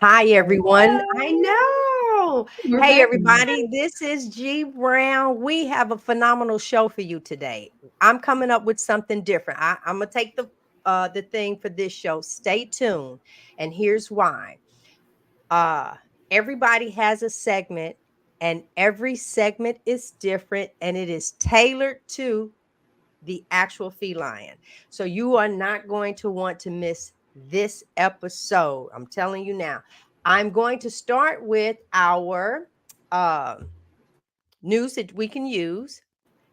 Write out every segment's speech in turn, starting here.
Hi, everyone. I Hello. know. We're Hey, back. everybody. This is G Brown. We have a phenomenal show for you today. I'm coming up with something different. I'm gonna take the thing for this show. Stay tuned, and here's why. Uh, Everybody has a segment, and every segment is different, and it is tailored to the actual feline. So you are not going to want to miss this episode. I'm telling you now. I'm going to start with our uh, news that we can use.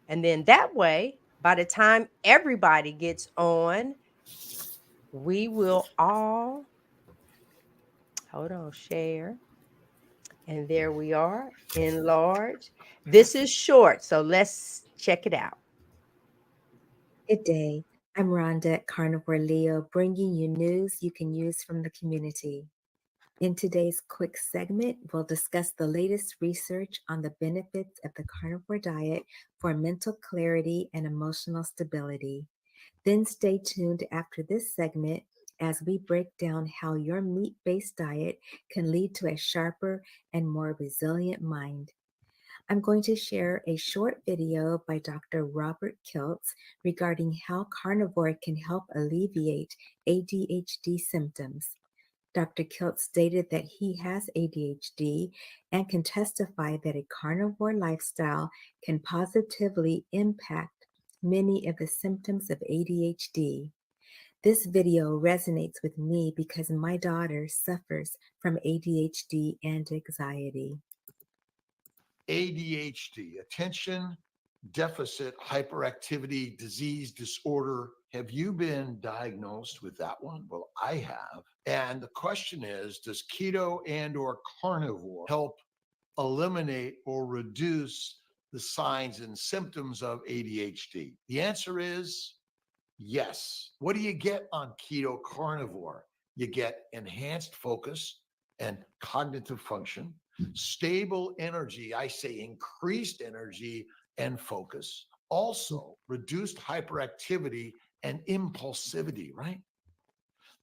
And then that way, by the time everybody gets on, we will all hold on, share. And there we are, enlarge. This is short, so let's check it out. Good day. I'm Rhonda at Carnivore Leo, bringing you news you can use from the community. In today's quick segment, we'll discuss the latest research on the benefits of the carnivore diet for mental clarity and emotional stability. Then stay tuned after this segment as we break down how your meat based diet can lead to a sharper and more resilient mind. I'm going to share a short video by Dr. Robert Kiltz regarding how carnivore can help alleviate ADHD symptoms. Dr. Kiltz stated that he has ADHD and can testify that a carnivore lifestyle can positively impact many of the symptoms of ADHD. This video resonates with me because my daughter suffers from ADHD and anxiety. ADHD, attention deficit hyperactivity disease disorder. Have you been diagnosed with that one? Well, I have. And the question is, does keto and or carnivore help eliminate or reduce the signs and symptoms of ADHD? The answer is yes. What do you get on keto carnivore? You get enhanced focus and cognitive function, stable energy, I say increased energy and focus, also reduced hyperactivity and impulsivity, right?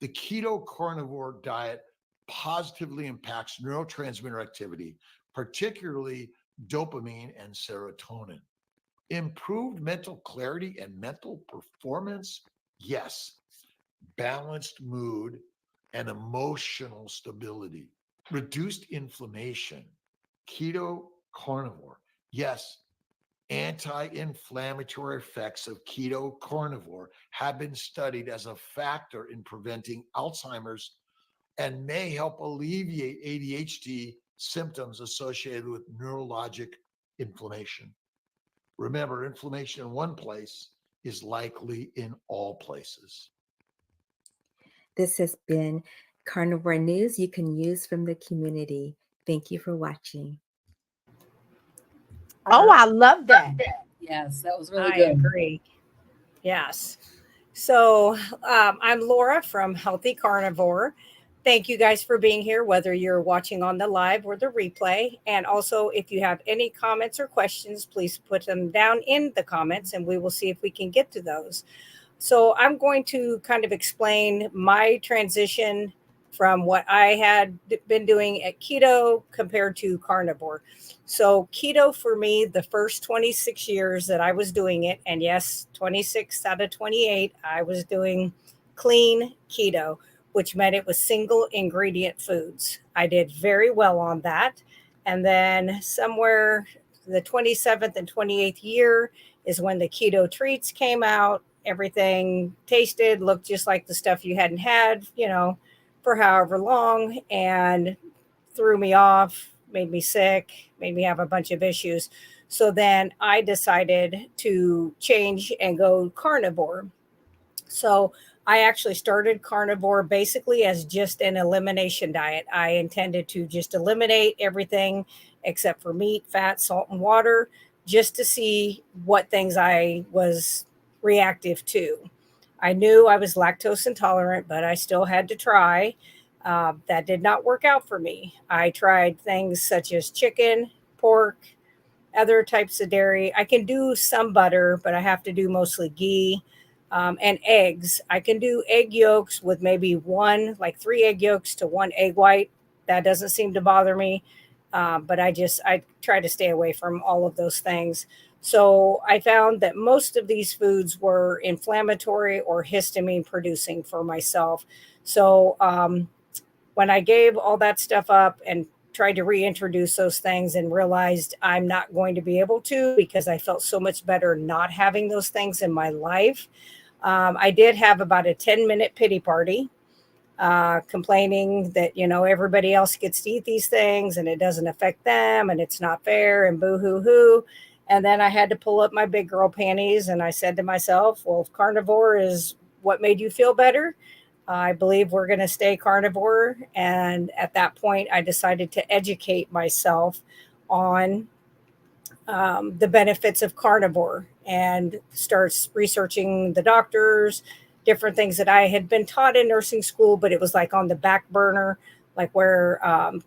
The keto carnivore diet positively impacts neurotransmitter activity, particularly dopamine and serotonin. Improved mental clarity and mental performance? Yes. Balanced mood and emotional stability. Reduced inflammation. Keto carnivore? Yes. Anti inflammatory effects of keto carnivore have been studied as a factor in preventing Alzheimer's and may help alleviate ADHD symptoms associated with neurologic inflammation. Remember, inflammation in one place is likely in all places. This has been Carnivore News you can use from the community. Thank you for watching. Oh, I love that. Yes, that was really I good. agree. Yes. So I'm Laura from Healthy Carnivore. Thank you guys for being here, whether you're watching on the live or the replay. And also, if you have any comments or questions, please put them down in the comments and we will see if we can get to those. So I'm going to kind of explain my transition from what I had been doing at keto compared to carnivore. So keto for me, the first 26 years that I was doing it, and yes, 26 out of 28, I was doing clean keto, which meant it was single ingredient foods. I did very well on that. And then somewhere the 27th and 28th year is when the keto treats came out. Everything tasted, looked just like the stuff you hadn't had, for however long, and threw me off, made me sick, made me have a bunch of issues. So then I decided to change and go carnivore. So I actually started carnivore basically as just an elimination diet. I intended to just eliminate everything except for meat, fat, salt, and water, just to see what things I was reactive to. I knew I was lactose intolerant, but I still had to try. That did not work out for me. I tried things such as chicken, pork, other types of dairy. I can do some butter, but I have to do mostly ghee, and eggs. I can do egg yolks with maybe one, like three egg yolks to one egg white. that doesn't seem to bother me. But I try to stay away from all of those things. So I found that most of these foods were inflammatory or histamine producing for myself. So when I gave all that stuff up and tried to reintroduce those things and realized I'm not going to be able to because I felt so much better not having those things in my life. I did have about a 10-minute pity party, complaining that, everybody else gets to eat these things and it doesn't affect them and it's not fair and boo hoo hoo. And then I had to pull up my big girl panties and I said to myself, well, if carnivore is what made you feel better, I believe we're going to stay carnivore. And at that point, I decided to educate myself on the benefits of carnivore and starts researching the doctors, different things that I had been taught in nursing school, but it was like on the back burner, like where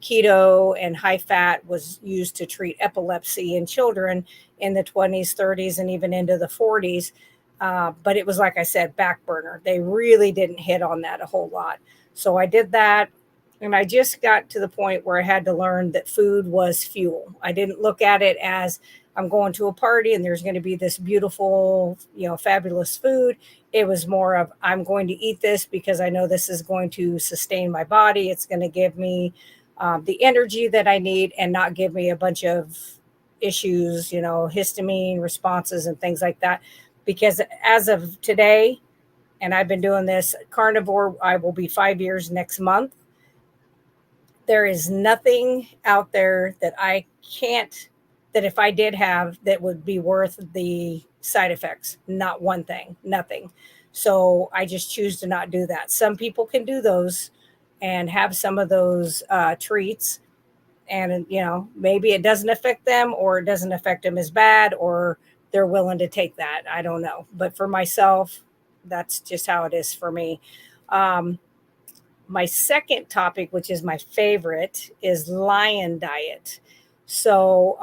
keto and high fat was used to treat epilepsy in children in the 20s, 30s, and even into the 40s. But it was, like I said, back burner. They really didn't hit on that a whole lot. So I did that. And I just got to the point where I had to learn that food was fuel. I didn't look at it as I'm going to a party and there's going to be this beautiful, fabulous food. It was more of I'm going to eat this because I know this is going to sustain my body. It's going to give me the energy that I need and not give me a bunch of issues, histamine responses and things like that. Because as of today, and I've been doing this carnivore, I will be 5 years next month. There is nothing out there that that if I did have, that would be worth the side effects. Not one thing, nothing. So I just choose to not do that. Some people can do those and have some of those treats. And, maybe it doesn't affect them or it doesn't affect them as bad or they're willing to take that. I don't know. But for myself, that's just how it is for me. My second topic, which is my favorite, is lion diet. So,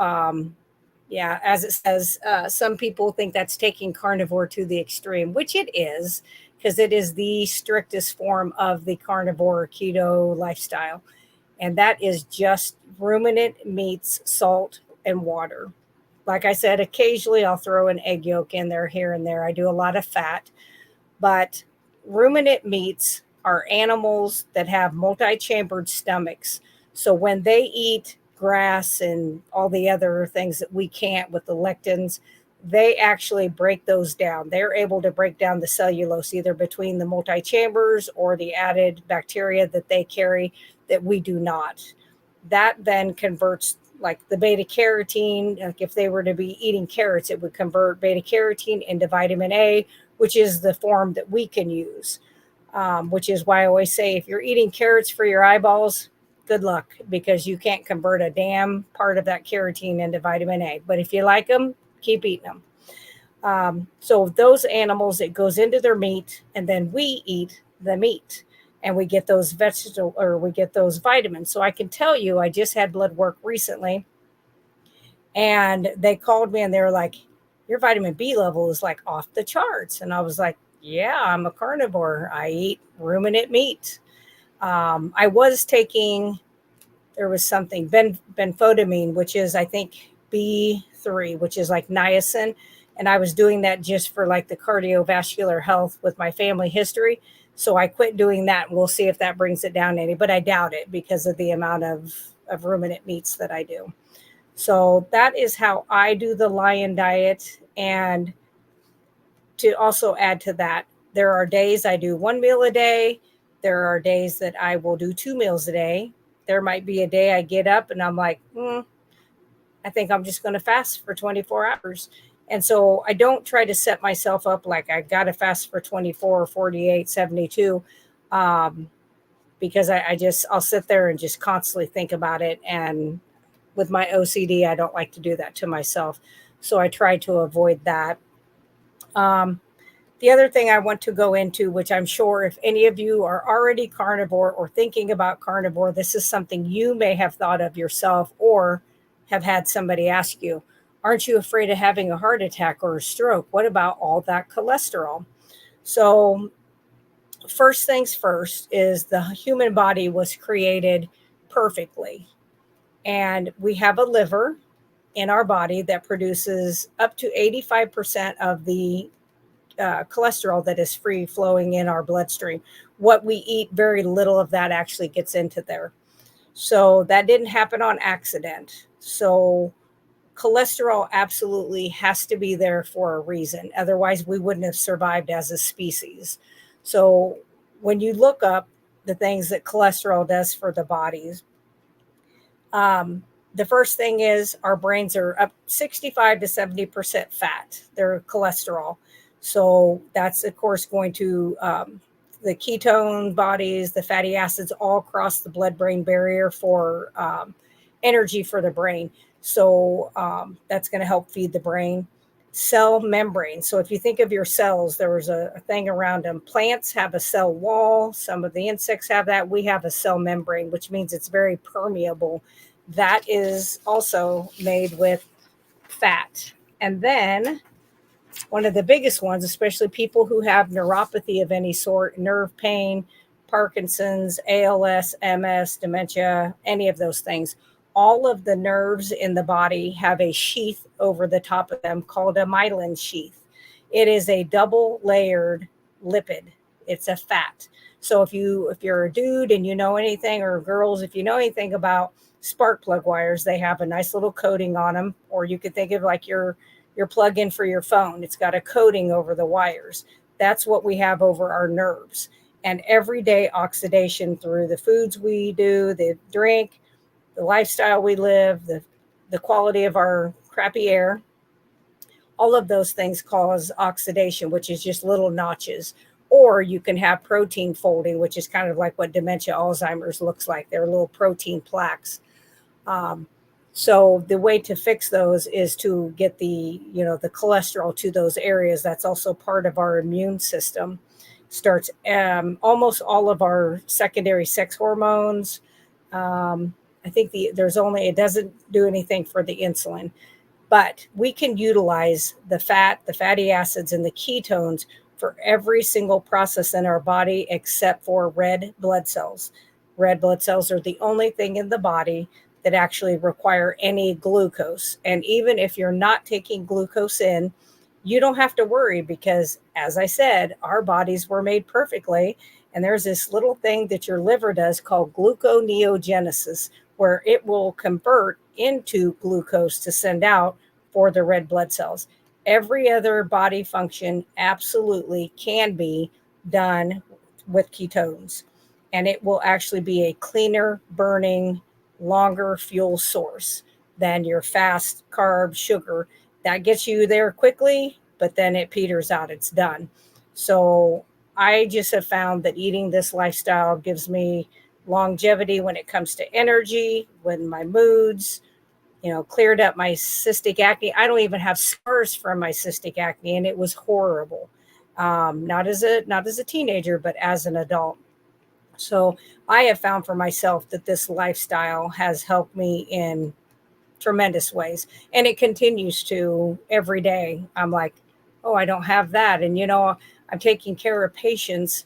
yeah, as it says, some people think that's taking carnivore to the extreme, which it is, because it is the strictest form of the carnivore keto lifestyle. And that is just ruminant meats, salt, and water. Like I said, occasionally I'll throw an egg yolk in there here and there. I do a lot of fat, but ruminant meats are animals that have multi-chambered stomachs. So when they eat grass and all the other things that we can't with the lectins, they actually break those down. They're able to break down the cellulose either between the multi-chambers or the added bacteria that they carry that we do not. That then converts like the beta carotene. Like if they were to be eating carrots, it would convert beta carotene into vitamin A, which is the form that we can use. Which is why I always say if you're eating carrots for your eyeballs, good luck, because you can't convert a damn part of that carotene into vitamin A. But if you like them, keep eating them. So those animals, it goes into their meat, and then we eat the meat, and we get those we get those vitamins. So I can tell you, I just had blood work recently, and they called me and they were like, "Your vitamin B level is like off the charts," and I was like, yeah, I'm a carnivore. I eat ruminant meat. I was taking, there was something, benfotiamine, which is, I think, B3, which is like niacin. And I was doing that just for like the cardiovascular health with my family history. So I quit doing that. And we'll see if that brings it down any, but I doubt it because of the amount of ruminant meats that I do. So that is how I do the lion diet. And to also add to that, there are days I do one meal a day. There are days that I will do 2 meals a day. There might be a day I get up and I'm like, I think I'm just going to fast for 24 hours. And so I don't try to set myself up like I got to fast for 24, 48, 72, because I'll sit there and just constantly think about it. And with my OCD, I don't like to do that to myself. So I try to avoid that. The other thing I want to go into, which I'm sure if any of you are already carnivore or thinking about carnivore, this is something you may have thought of yourself or have had somebody ask you. Aren't you afraid of having a heart attack or a stroke? What about all that cholesterol? So first things first is the human body was created perfectly. And we have a liver in our body that produces up to 85% of the cholesterol that is free flowing in our bloodstream. What we eat, very little of that actually gets into there. So that didn't happen on accident. So cholesterol absolutely has to be there for a reason. Otherwise, we wouldn't have survived as a species. So when you look up the things that cholesterol does for the bodies, the first thing is our brains are up 65 to 70% fat. They're cholesterol. So that's, of course, going to the ketone bodies, the fatty acids all cross the blood brain barrier for energy for the brain. So that's going to help feed the brain. Cell membrane. So if you think of your cells, there was a thing around them. Plants have a cell wall. Some of the insects have that. We have a cell membrane, which means it's very permeable. That is also made with fat. And then one of the biggest ones, especially people who have neuropathy of any sort, nerve pain, Parkinson's, ALS, MS, dementia, any of those things, all of the nerves in the body have a sheath over the top of them called a myelin sheath. It is a double layered lipid. It's a fat. So if you're a dude and you know anything, or girls, if you know anything about spark plug wires, they have a nice little coating on them. Or you could think of like your plug-in for your phone. It's got a coating over the wires. That's what we have over our nerves. And everyday oxidation through the foods we do, the drink, the lifestyle we live, the quality of our crappy air, all of those things cause oxidation, which is just little notches. Or you can have protein folding, which is kind of like what dementia, Alzheimer's looks like. They're little protein plaques. So the way to fix those is to get the cholesterol to those areas. That's also part of our immune system. Starts almost all of our secondary sex hormones. I think it doesn't do anything for the insulin, but we can utilize the fat, the fatty acids, and the ketones for every single process in our body except for red blood cells. Red blood cells are the only thing in the body that actually require any glucose. And even if you're not taking glucose in, you don't have to worry because, as I said, our bodies were made perfectly. And there's this little thing that your liver does called gluconeogenesis, where it will convert into glucose to send out for the red blood cells. Every other body function absolutely can be done with ketones. And it will actually be a cleaner burning, longer fuel source than your fast carb sugar. That gets you there quickly, but then it peters out. It's done. So I just have found that eating this lifestyle gives me longevity when it comes to energy, when my moods, cleared up my cystic acne. I don't even have scars from my cystic acne, and it was horrible. Not as a teenager, but as an adult. So I have found for myself that this lifestyle has helped me in tremendous ways, and it continues to every day. I'm like, oh, I don't have that, and I'm taking care of patients,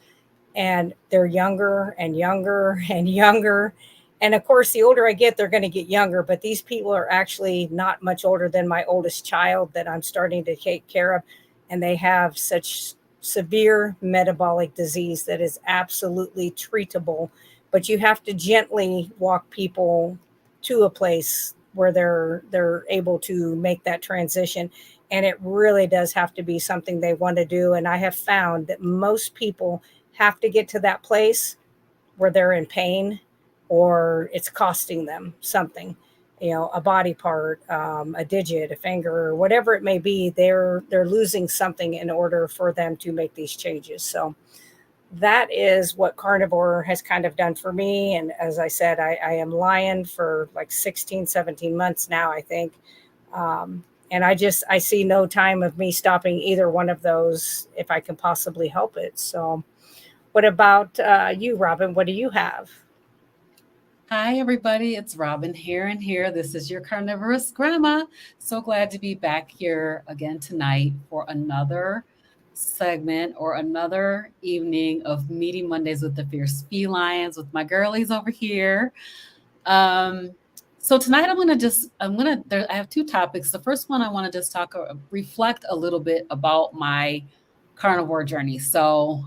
and they're younger and younger and younger. And of course, the older I get, they're going to get younger. But these people are actually not much older than my oldest child that I'm starting to take care of. And they have such severe metabolic disease that is absolutely treatable. But you have to gently walk people to a place where they're able to make that transition. And it really does have to be something they want to do. And I have found that most people have to get to that place where they're in pain or it's costing them something, a body part, a digit, a finger, whatever it may be. They're losing something in order for them to make these changes. So that is what carnivore has kind of done for me. And as I said, I am lying for like 16, 17 months now, I think. And I see no time of me stopping either one of those if I can possibly help it. So what about you, Robin? What do you have? Hi, everybody. It's Robin here and here. This is your carnivorous grandma. So glad to be back here again tonight for another segment or another evening of Meaty Mondays with the Fierce Felines with my girlies over here. Um, so tonight I have two topics. The first one I want to just reflect a little bit about my carnivore journey. So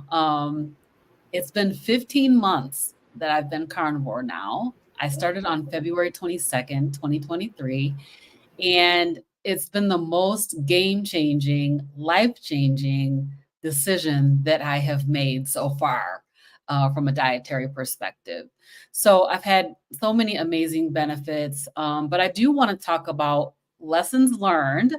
it's been 15 months that I've been carnivore now. I started on February 22nd, 2023, and it's been the most game changing, life changing decision that I have made so far from a dietary perspective. So I've had so many amazing benefits, but I do want to talk about lessons learned.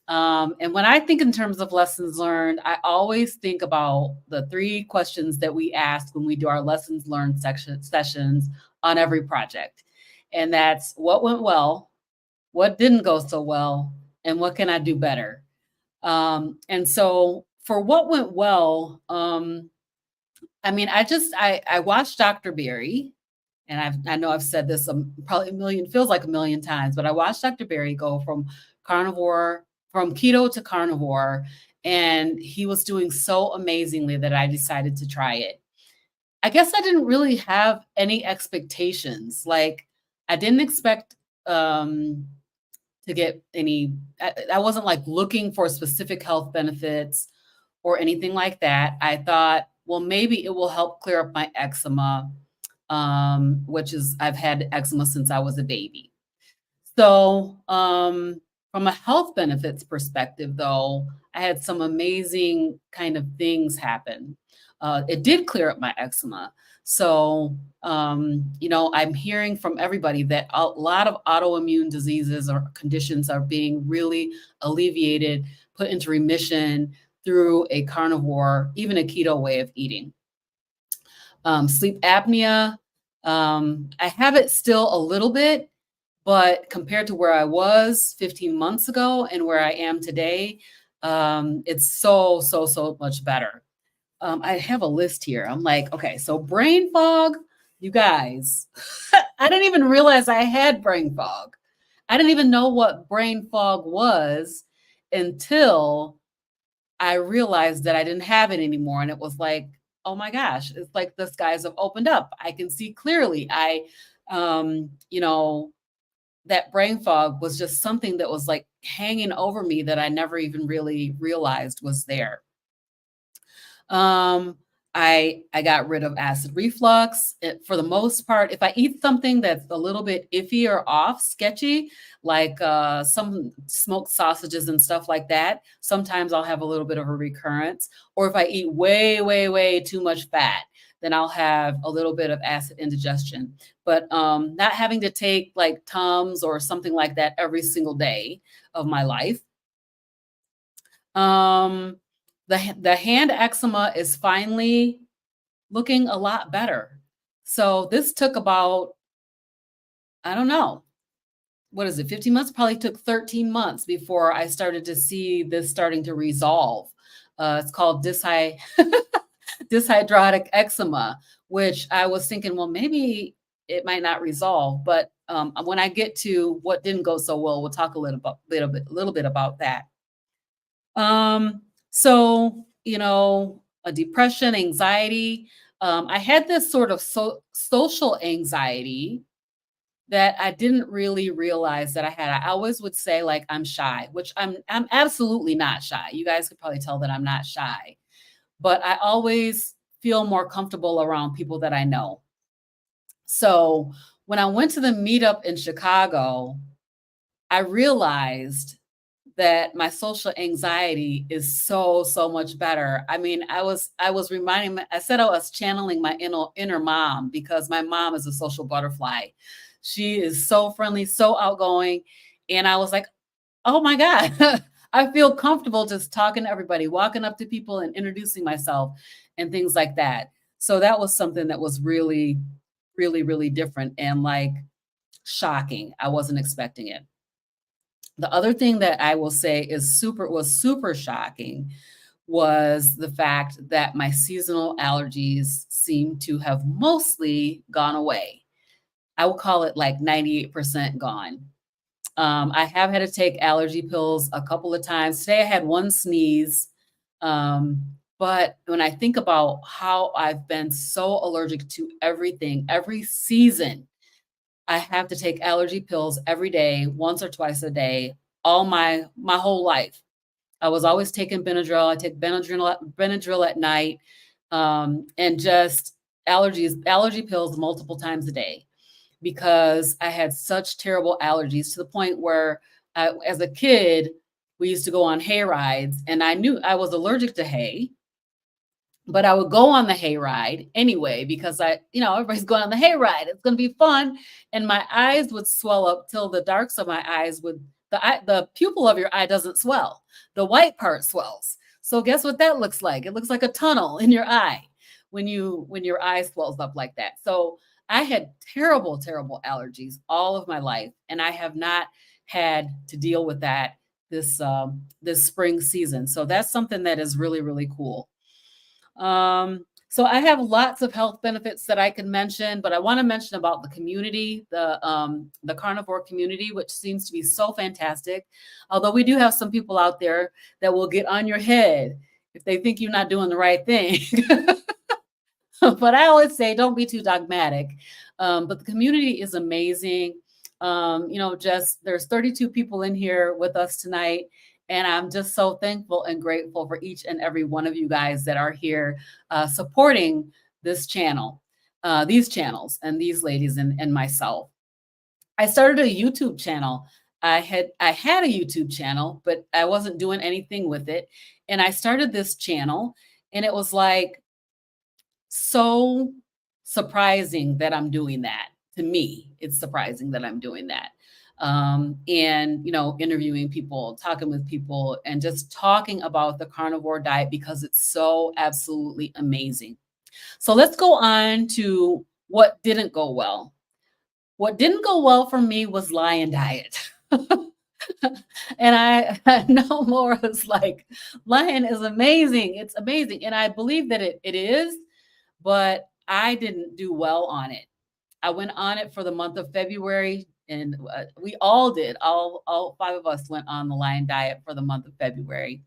And when I think in terms of lessons learned, I always think about the three questions that we ask when we do our lessons learned sessions on every project. And that's what went well, what didn't go so well, and what can I do better? And so for what went well, I mean, I watched Dr. Berry, and I know I've said this probably a million, feels like a million times, but I watched Dr. Berry go from keto to carnivore, and he was doing so amazingly that I decided to try it. I guess I didn't really have any expectations. Like I didn't expect to get I wasn't like looking for specific health benefits or anything like that. I thought, well, maybe it will help clear up my eczema, which is I've had eczema since I was a baby. So, from a health benefits perspective, though, I had some amazing kind of things happen. It did clear up my eczema. So, I'm hearing from everybody that a lot of autoimmune diseases or conditions are being really alleviated, put into remission through a carnivore, even a keto way of eating. Sleep apnea, I have it still a little bit, but compared to where I was 15 months ago and where I am today, it's so much better. I have a list here. I'm like, okay, so brain fog, you guys, I didn't even realize I had brain fog. I didn't even know what brain fog was until I realized that I didn't have it anymore. And it was like, oh my gosh, it's like the skies have opened up. I can see clearly. Um, you know, that brain fog was just something that was like hanging over me that I never even really realized was there. Um, I got rid of acid reflux. For the most part, if I eat something that's a little bit iffy or off, sketchy, like some smoked sausages and stuff like that, sometimes I'll have a little bit of a recurrence. Or if I eat way too much fat, then I'll have a little bit of acid indigestion. But not having to take like Tums or something like that every single day of my life. Um, the hand eczema is finally looking a lot better. So this took about, I don't know, what is it, 15 months? Probably took 13 months before I started to see this starting to resolve. It's called dyshydrotic eczema, which I was thinking, well, maybe it might not resolve. But when I get to what didn't go so well, we'll talk a little bit about that. So, a depression, anxiety. I had this sort of social anxiety that I didn't really realize that I had. I always would say like I'm shy, which I'm absolutely not shy. You guys could probably tell that I'm not shy, but I always feel more comfortable around people that I know. So when I went to the meetup in Chicago, I realized that my social anxiety is so much better. I mean, I said I was channeling my inner mom because my mom is a social butterfly. She is so friendly, so outgoing. And I was like, oh my God, I feel comfortable just talking to everybody, walking up to people and introducing myself and things like that. So that was something that was really different and like shocking. I wasn't expecting it. The other thing that I will say was super shocking was the fact that my seasonal allergies seem to have mostly gone away. I would call it like 98% gone. I have had to take allergy pills a couple of times. Today I had one sneeze. But when I think about how I've been so allergic to everything, every season, I have to take allergy pills every day, once or twice a day, all my whole life. I was always taking Benadryl. I take Benadryl at night, and just allergy pills multiple times a day because I had such terrible allergies to the point where, as a kid, we used to go on hay rides, and I knew I was allergic to hay, but I would go on the hayride anyway because everybody's going on the hayride. It's going to be fun, and my eyes would swell up till the darks of my eyes would the pupil of your eye doesn't swell. The white part swells. So guess what that looks like? It looks like a tunnel in your eye when your eye swells up like that. So I had terrible, terrible allergies all of my life, and I have not had to deal with that this spring season. So that's something that is really, really cool. So I have lots of health benefits that I can mention, but I want to mention about the community, the carnivore community, which seems to be so fantastic. Although we do have some people out there that will get on your head if they think you're not doing the right thing. But I always say, don't be too dogmatic. But the community is amazing. Just there's 32 people in here with us tonight. And I'm just so thankful and grateful for each and every one of you guys that are here supporting this channel, these channels, and these ladies and myself. I started a YouTube channel. I had a YouTube channel, but I wasn't doing anything with it. And I started this channel, and it was like so surprising that I'm doing that. To me, it's surprising that I'm doing that. And interviewing people, talking with people, and just talking about the carnivore diet because it's so absolutely amazing. So let's go on to what didn't go well. What didn't go well for me was lion diet. And I know Laura's like, lion is amazing. It's amazing. And I believe that it is, but I didn't do well on it. I went on it for the month of February, and we all did. All five of us went on the lion diet for the month of February.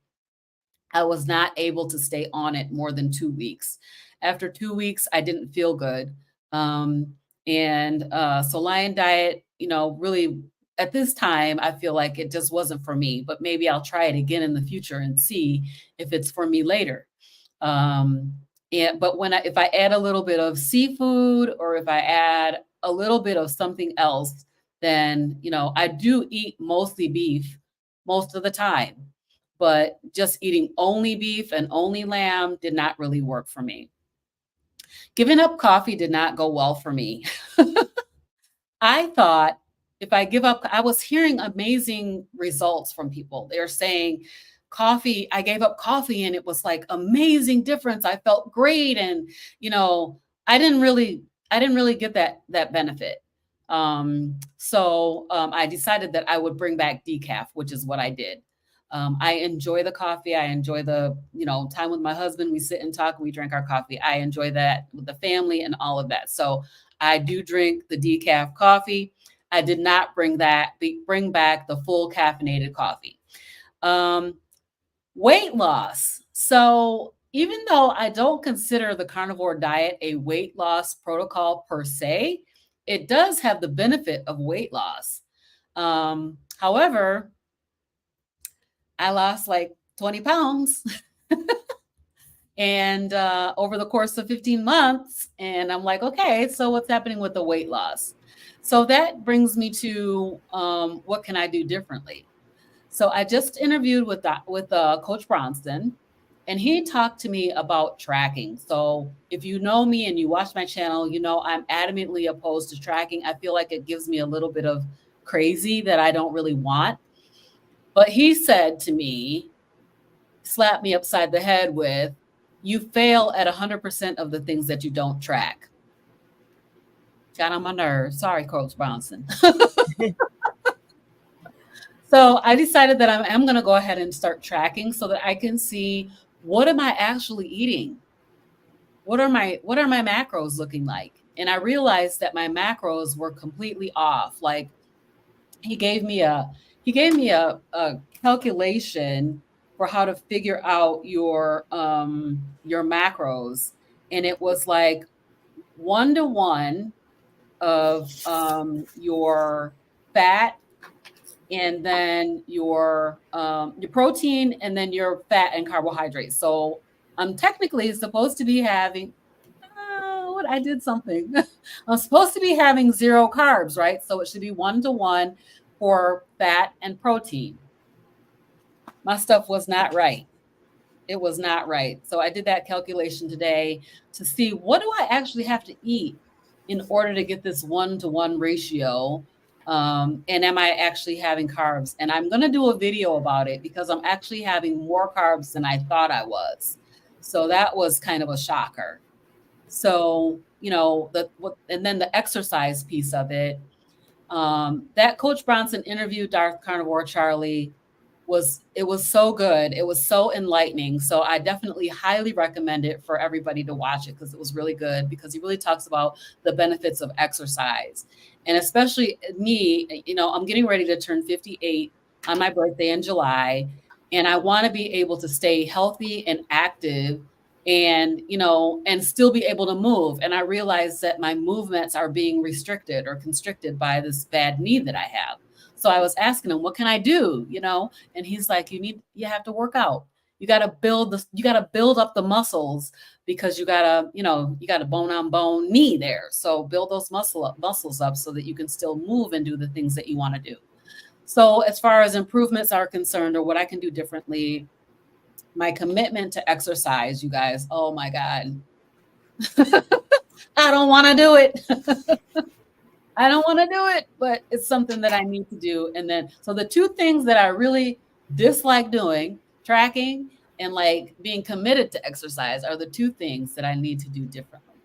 I was not able to stay on it more than 2 weeks. After 2 weeks, I didn't feel good. So lion diet, really at this time, I feel like it just wasn't for me, but maybe I'll try it again in the future and see if it's for me later. But if I add a little bit of seafood, or if I add a little bit of something else, then, I do eat mostly beef most of the time, but just eating only beef and only lamb did not really work for me. Giving up coffee did not go well for me. I thought if I give up, I was hearing amazing results from people. They're saying coffee, I gave up coffee and it was like amazing difference. I felt great. And, I didn't really get that benefit. I decided that I would bring back decaf, which is what I did. I enjoy the coffee. I enjoy the, time with my husband. We sit and talk and we drink our coffee. I enjoy that with the family and all of that. So I do drink the decaf coffee. I did not bring back the full caffeinated coffee. Weight loss. So even though I don't consider the carnivore diet a weight loss protocol per se, it does have the benefit of weight loss. However, I lost like 20 pounds and over the course of 15 months. And I'm like, okay, so what's happening with the weight loss? So that brings me to what can I do differently? So I just interviewed with Coach Bronson, and he talked to me about tracking. So if you know me and you watch my channel, I'm adamantly opposed to tracking. I feel like it gives me a little bit of crazy that I don't really want. But he said to me, slapped me upside the head with, you fail at 100% of the things that you don't track. Got on my nerves. Sorry, Coach Bronson. So I decided that I'm going to go ahead and start tracking so that I can see, what am I actually eating? What are my macros looking like? And I realized that my macros were completely off. Like he gave me a calculation for how to figure out your macros, and it was like 1 to 1 of your fat, and then your protein, and then your fat and carbohydrates. So I'm technically supposed to be having what I did something. I'm supposed to be having 0 carbs, right? So it should be 1-to-1 for fat and protein. My stuff was not right. It was not right. So I did that calculation today to see what do I actually have to eat in order to get this 1-to-1 ratio. And am I actually having carbs? And I'm going to do a video about it because I'm actually having more carbs than I thought I was. So that was kind of a shocker. So, and then the exercise piece of it, that Coach Bronson interview, Darth Carnivore Charlie, was so good. It was so enlightening. So I definitely highly recommend it for everybody to watch it because it was really good, because he really talks about the benefits of exercise. And especially me, I'm getting ready to turn 58 on my birthday in July, and I want to be able to stay healthy and active and still be able to move. And I realize that my movements are being restricted or constricted by this bad knee that I have. So I was asking him, what can I do? And he's like, you have to work out. You got to build up the muscles, because you got a bone on bone knee there. So build those muscles up so that you can still move and do the things that you want to do. So as far as improvements are concerned, or what I can do differently, my commitment to exercise, you guys, oh my God. I don't want to do it. I don't want to do it, but it's something that I need to do. And then, so the two things that I really dislike doing, tracking and like being committed to exercise, are the two things that I need to do differently.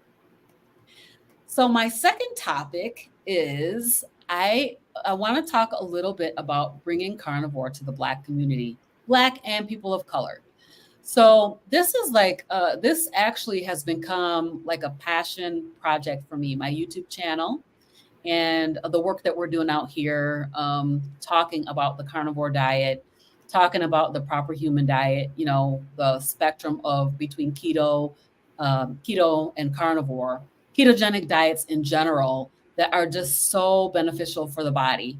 So my second topic is I want to talk a little bit about bringing carnivore to the Black community, Black and people of color. So this is this actually has become like a passion project for me, my YouTube channel, and the work that we're doing out here, talking about the carnivore diet, talking about the proper human diet, the spectrum of between keto and carnivore, ketogenic diets in general that are just so beneficial for the body.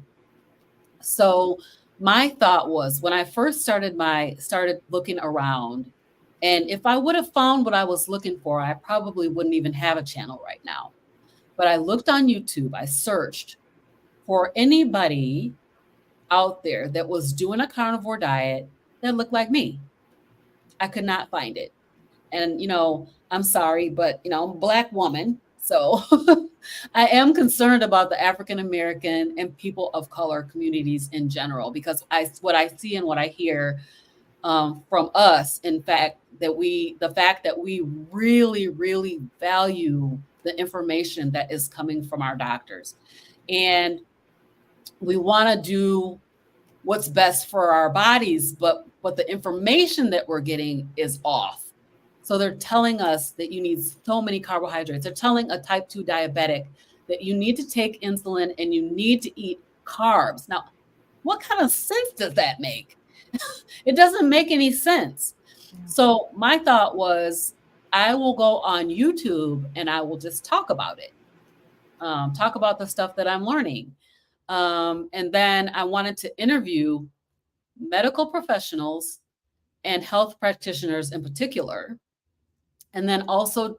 So my thought was, when I first started looking around, and if I would have found what I was looking for, I probably wouldn't even have a channel right now. But I looked on YouTube, I searched for anybody out there that was doing a carnivore diet that looked like me. I could not find it. And, I'm sorry, but, I'm a Black woman. So I am concerned about the African American and people of color communities in general, because what I see and what I hear from us, the fact that we really, really value the information that is coming from our doctors. And we want to do what's best for our bodies, but the information that we're getting is off. So they're telling us that you need so many carbohydrates. They're telling a type 2 diabetic that you need to take insulin and you need to eat carbs. Now, what kind of sense does that make? It doesn't make any sense. So my thought was, I will go on YouTube and I will just talk about it, talk about the stuff that I'm learning. And then I wanted to interview medical professionals and health practitioners in particular. And then also,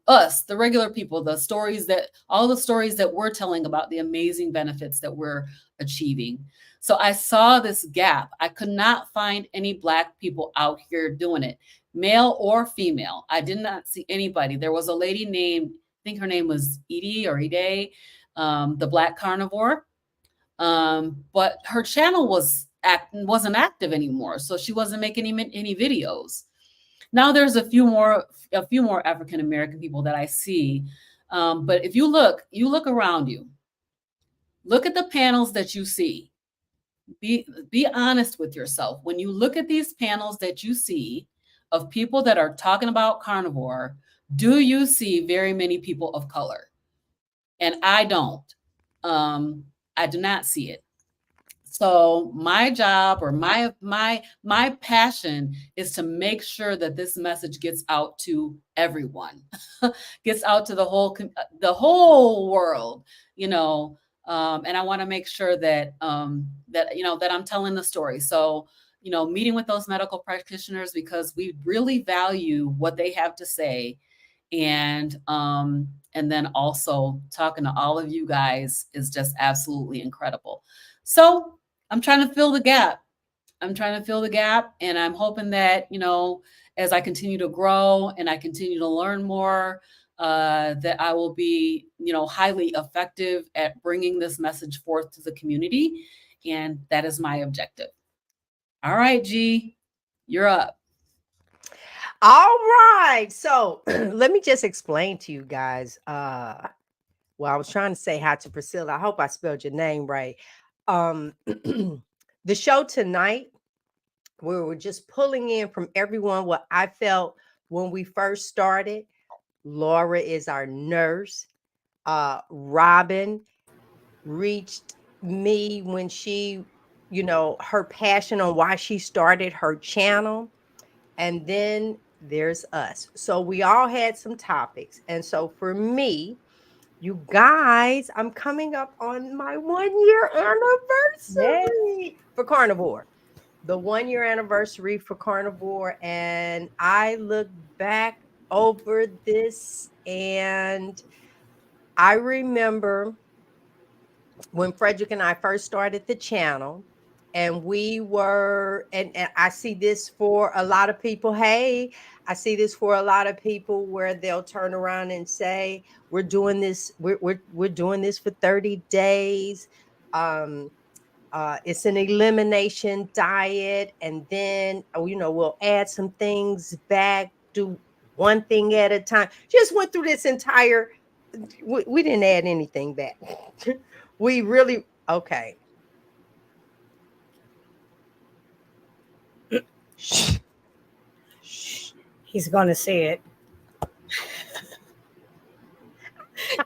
us, the regular people, all the stories that we're telling about the amazing benefits that we're achieving. So I saw this gap. I could not find any Black people out here doing it, male or female. I did not see anybody. There was a lady named, I think her name was Edie or Ide, the Black Carnivore. But her channel wasn't active anymore. So she wasn't making any videos. Now there's a few more African American people that I see. But if you look around you, look at the panels that you see. Be honest with yourself. When you look at these panels that you see of people that are talking about carnivore, do you see very many people of color? And I don't. I do not see it. So my job or my passion is to make sure that this message gets out to everyone, gets out to the whole world, you know. And I want to make sure that that I'm telling the story. So meeting with those medical practitioners because we really value what they have to say, and then also talking to all of you guys is just absolutely incredible. So I'm trying to fill the gap. I'm trying to fill the gap, and I'm hoping that as I continue to grow and I continue to learn more, that I will be highly effective at bringing this message forth to the community, and that is my objective. All right, G, you're up. All right. So let me just explain to you guys. Well, I was trying to say hi to Priscilla. I hope I spelled your name right. The show tonight, we were just pulling in from everyone what I felt when we first started. Laura is our nurse. Robin reached me when she, her passion on why she started her channel. And then there's us. So we all had some topics. And so for me, you guys, I'm coming up on my 1 year anniversary for Carnivore. The 1 year anniversary for Carnivore. And I look back over this and I remember when Frederick and I first started the channel, and we were, and I see this for a lot of people. Hey, I see this for a lot of people where they'll turn around and say, "We're doing this. We're doing this for 30 days. Um, it's an elimination diet, and then we'll add some things back. Do one thing at a time." Just went through this entire. We didn't add anything back. We really okay. Shh. Shh. He's going to see it.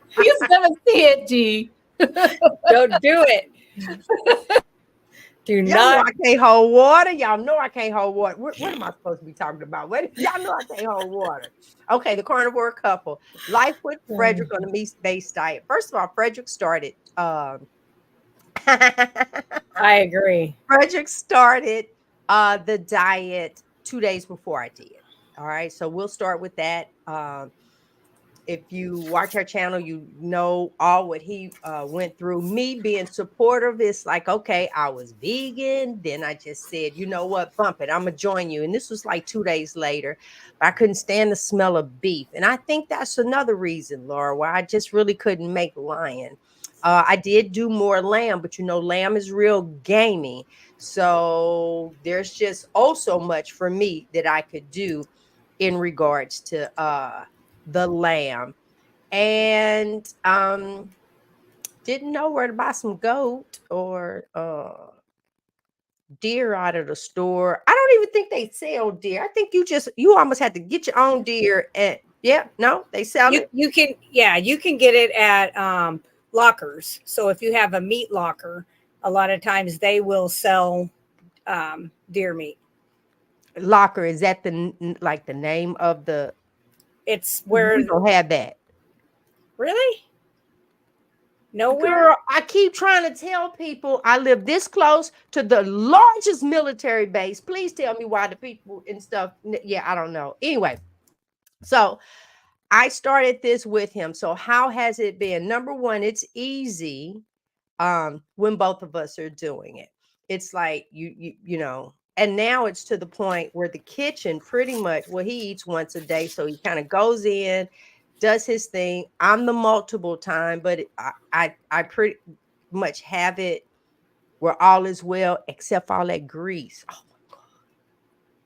He's gonna see it, G. Don't do it. Do Y'all know not. I can't hold water. Y'all know I can't hold water. What am I supposed to be talking about? Y'all know I can't hold water. Okay, the carnivore couple. Life with Frederick on a meat-based diet. First of all, Frederick started. I agree. Frederick started the diet 2 days before I did. All right, so we'll start with that. If you watch our channel, you know all what he went through. Me being supportive, it's like, okay, I was vegan. Then I just said, you know what, bump it. I'm going to join you. And this was like 2 days later. But I couldn't stand the smell of beef. And I think that's another reason, Laura, why I just really couldn't make lion. I did do more lamb, but lamb is real gamey. So there's just so much for me that I could do in regards to the lamb, and didn't know where to buy some goat or deer out of the store. I don't even think they sell deer. I think you almost had to get your own deer. And no, they sell it. You can get it at lockers. So if you have a meat locker, a lot of times they will sell deer meat. Locker, is that the name of the? It's where we don't have that. Really? Nowhere? Girl, I keep trying to tell people I live this close to the largest military base. Please tell me why the people and stuff. Yeah, I don't know. Anyway, so I started this with him. So how has it been? Number one, it's easy when both of us are doing it. It's like you know, and now it's to the point where the kitchen pretty much, well, he eats once a day, so he kind of goes in, does his thing. I'm the multiple time, but I pretty much have it where all is well, except all that grease. Oh my God.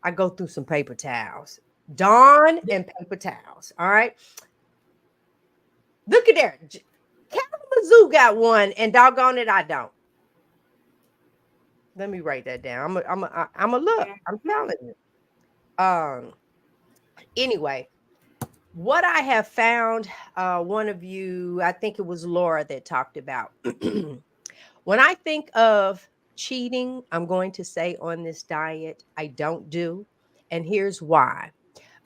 I go through some paper towels. Dawn and paper towels. All right. Look at there. Kalamazoo got one, and doggone it, I don't. Let me write that down. I'm a look. I'm telling you. Anyway, what I have found, one of you, I think it was Laura that talked about. When I think of Cheating, I'm going to say on this diet, I don't do. And here's why.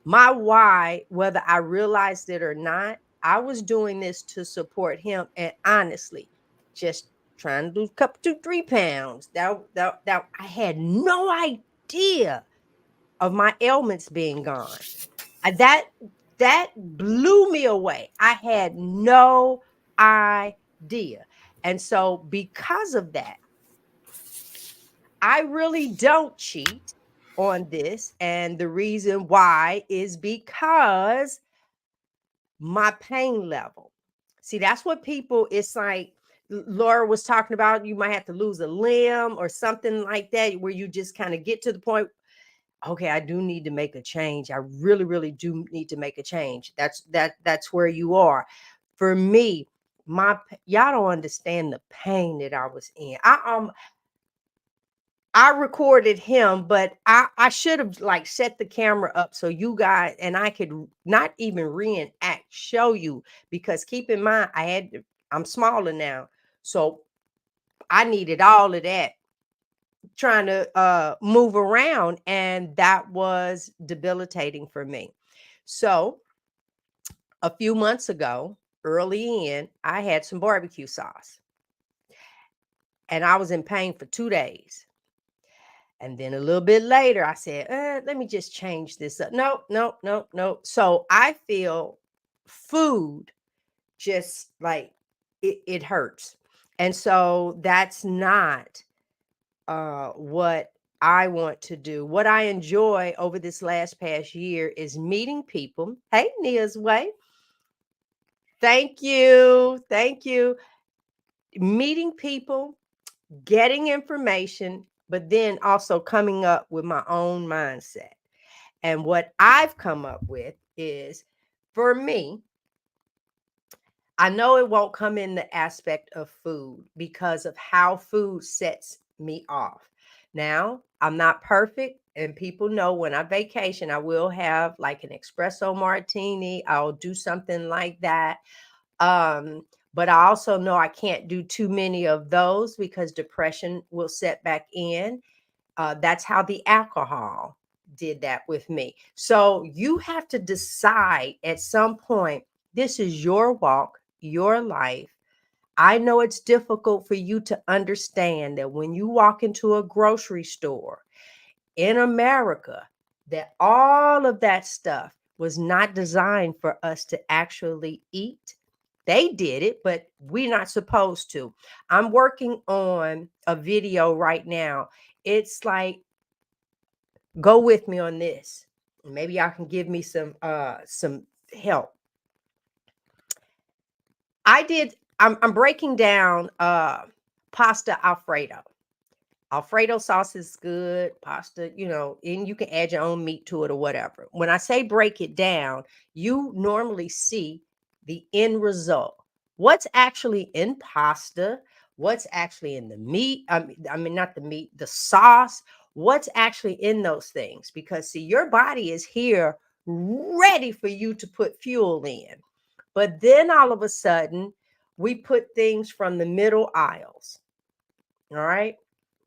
My why, whether I realized it or not, I was doing this to support him. And honestly, just trying to lose a couple, 2, 3 pounds. That I had no idea of my ailments being gone. That blew me away. I had no idea. And so because of that, I really don't cheat on this. And the reason why is because my pain level. See, that's what people, it's like Laura was talking about. You might have to lose a limb or something like that, where you just kind of get to the point, okay, I do need to make a change. I really, really do need to make a change. That's where you are. For me, y'all don't understand the pain that I was in. I recorded him, but I should have like set the camera up so you guys and I could not even reenact, show you, because keep in mind I'm smaller now. So I needed all of that trying to move around, and that was debilitating for me. So a few months ago, early in, I had some barbecue sauce and I was in pain for 2 days. And then a little bit later, I said, let me just change this up. No, no, no, no. So I feel food just like it hurts. And so that's not what I want to do. What I enjoy over this past year is meeting people. Hey, Nia's way. Thank you. Thank you. Meeting people, getting information, but then also coming up with my own mindset. And what I've come up with is, for me, I know it won't come in the aspect of food because of how food sets me off. Now, I'm not perfect, and people know when I vacation, I will have like an espresso martini. I'll do something like that. Um, but I also know I can't do too many of those because depression will set back in. That's how the alcohol did that with me. So you have to decide at some point, this is your walk, your life. I know it's difficult for you to understand that when you walk into a grocery store in America, that all of that stuff was not designed for us to actually eat. They did it, but we're not supposed to. I'm working on a video right now. It's like, go with me on this. Maybe y'all can give me some help. I'm breaking down pasta Alfredo. Alfredo sauce is good, pasta, and you can add your own meat to it or whatever. When I say break it down, you normally see the end result. What's actually in pasta, what's actually in the meat, I mean not the meat, the sauce, what's actually in those things. Because see, your body is here ready for you to put fuel in. But then all of a sudden, we put things from the middle aisles. All right.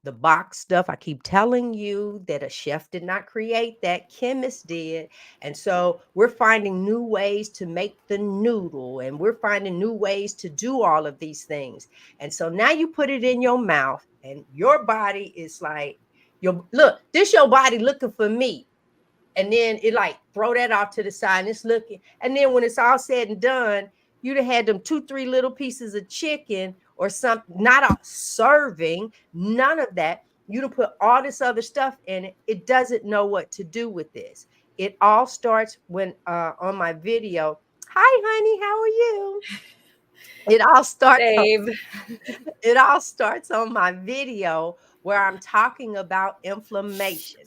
The box stuff, I keep telling you that a chef did not create that, chemist did. And so we're finding new ways to make the noodle, and we're finding new ways to do all of these things. And so now you put it in your mouth, and your body is like, this your body looking for meat. And then it like throw that off to the side and it's looking. And then when it's all said and done, you'd have had them 2, 3 little pieces of chicken or something, not a serving, none of that. You'd have put all this other stuff in it. It doesn't know what to do with this. It all starts when on my video. Hi, honey, how are you? It all starts on, Save. it all starts on my video where I'm talking about inflammation.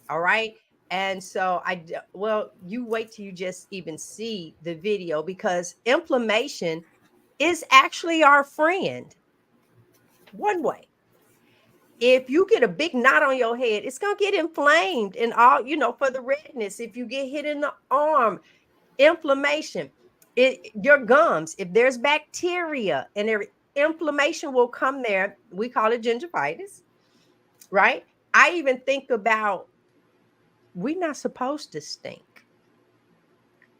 All right. And so well, you wait till you just even see the video, because inflammation is actually our friend. One way. If you get a big knot on your head, it's going to get inflamed and all, for the redness. If you get hit in the arm, inflammation, your gums, if there's bacteria and inflammation will come there. We call it gingivitis. right? I even think about we're not supposed to stink.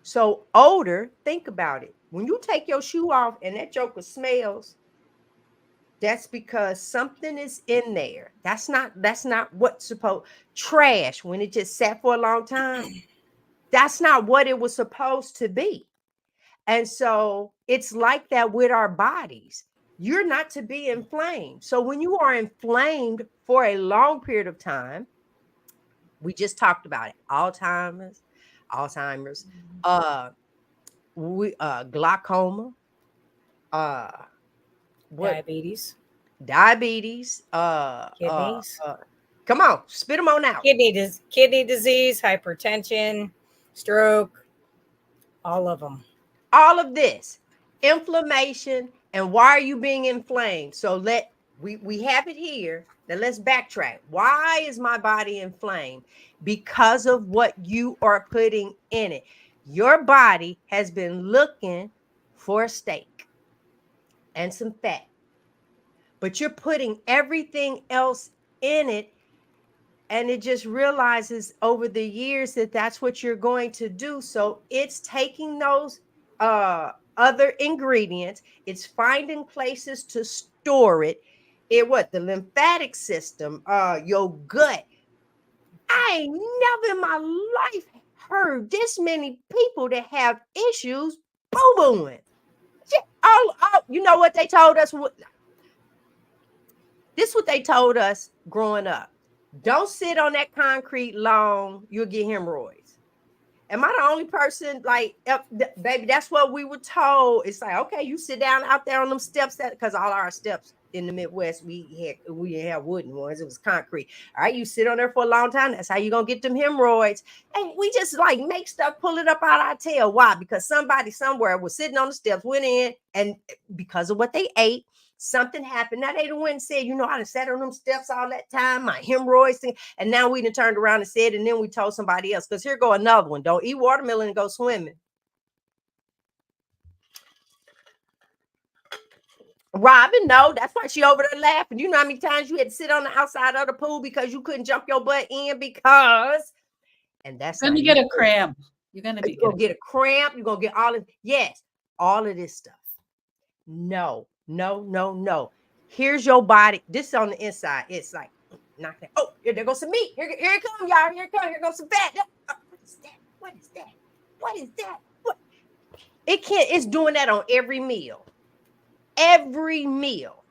So odor, think about it. When you take your shoe off and that joker smells, that's because something is in there. That's not what's supposed trash when it just sat for a long time. That's not what it was supposed to be. And so it's like that with our bodies. You're not to be inflamed. So when you are inflamed for a long period of time, we just talked about it. Alzheimer's, uh we glaucoma, uh what Diabetes, diabetes, kidneys, come on, spit them on out. kidney disease, hypertension, stroke, all of them. All of this inflammation. And why are you being inflamed? So we have it here. Now let's backtrack. Why is my body inflamed? Because of what you are putting in it. Your body has been looking for a steak and some fat, but you're putting everything else in it, and it just realizes over the years that that's what you're going to do. So it's taking those other ingredients, it's finding places to store it. The lymphatic system, your gut. I ain't never in my life heard this many people that have issues boo-booing. You know what they told us? This is what they told us growing up. Don't sit on that concrete long, you'll get hemorrhoids. Am I the only person? Like, baby, that's what we were told. It's like, okay, you sit down out there on them steps, because all our steps in the Midwest, we didn't have wooden ones, it was concrete. All right, you sit on there for a long time, that's how you're gonna get them hemorrhoids. And we just like make stuff, pull it up out our tail. Why? Because somebody somewhere was sitting on the steps, went in, and because of what they ate, something happened. Now they done went and said, I done sat on them steps all that time, my hemorrhoids thing. And now we done turned around and said, and then we told somebody else, because here go another one. Don't eat watermelon and go swimming. Robin, no, that's why she over there laughing. You know how many times you had to sit on the outside of the pool because you couldn't jump your butt in because, and that's You're gonna get a cramp. You're gonna get a cramp. You're gonna get all of all of this stuff. No. Here's your body. This is on the inside. It's like knock that. Oh, there goes some meat. Here it comes, y'all. Here it comes. Here goes some fat. What is that? What? It can't. It's doing that on every meal. Every meal.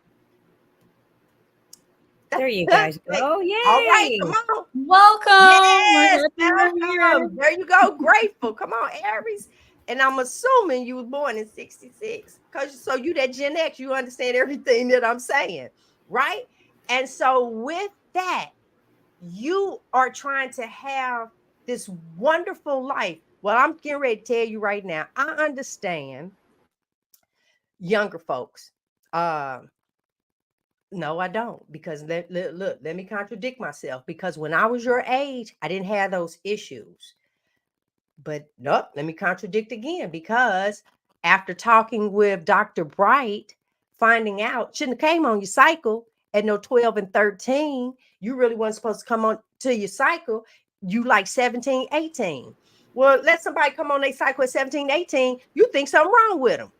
There you guys go. Yay. All right, come on. Welcome. Yes, there you go. Grateful. Come on, Aries. And I'm assuming you was born in 66. So you that Gen X, you understand everything that I'm saying, right? And so with that, you are trying to have this wonderful life. Well, I'm getting ready to tell you right now, I understand younger folks. No, I don't, because look, let me contradict myself, because when I was your age, I didn't have those issues. But nope, let me contradict again, because after talking with Dr. Bright, finding out shouldn't have came on your cycle at no 12 and 13. You really weren't supposed to come on to your cycle. You like 17, 18. Well, let somebody come on their cycle at 17, 18. You think something wrong with them,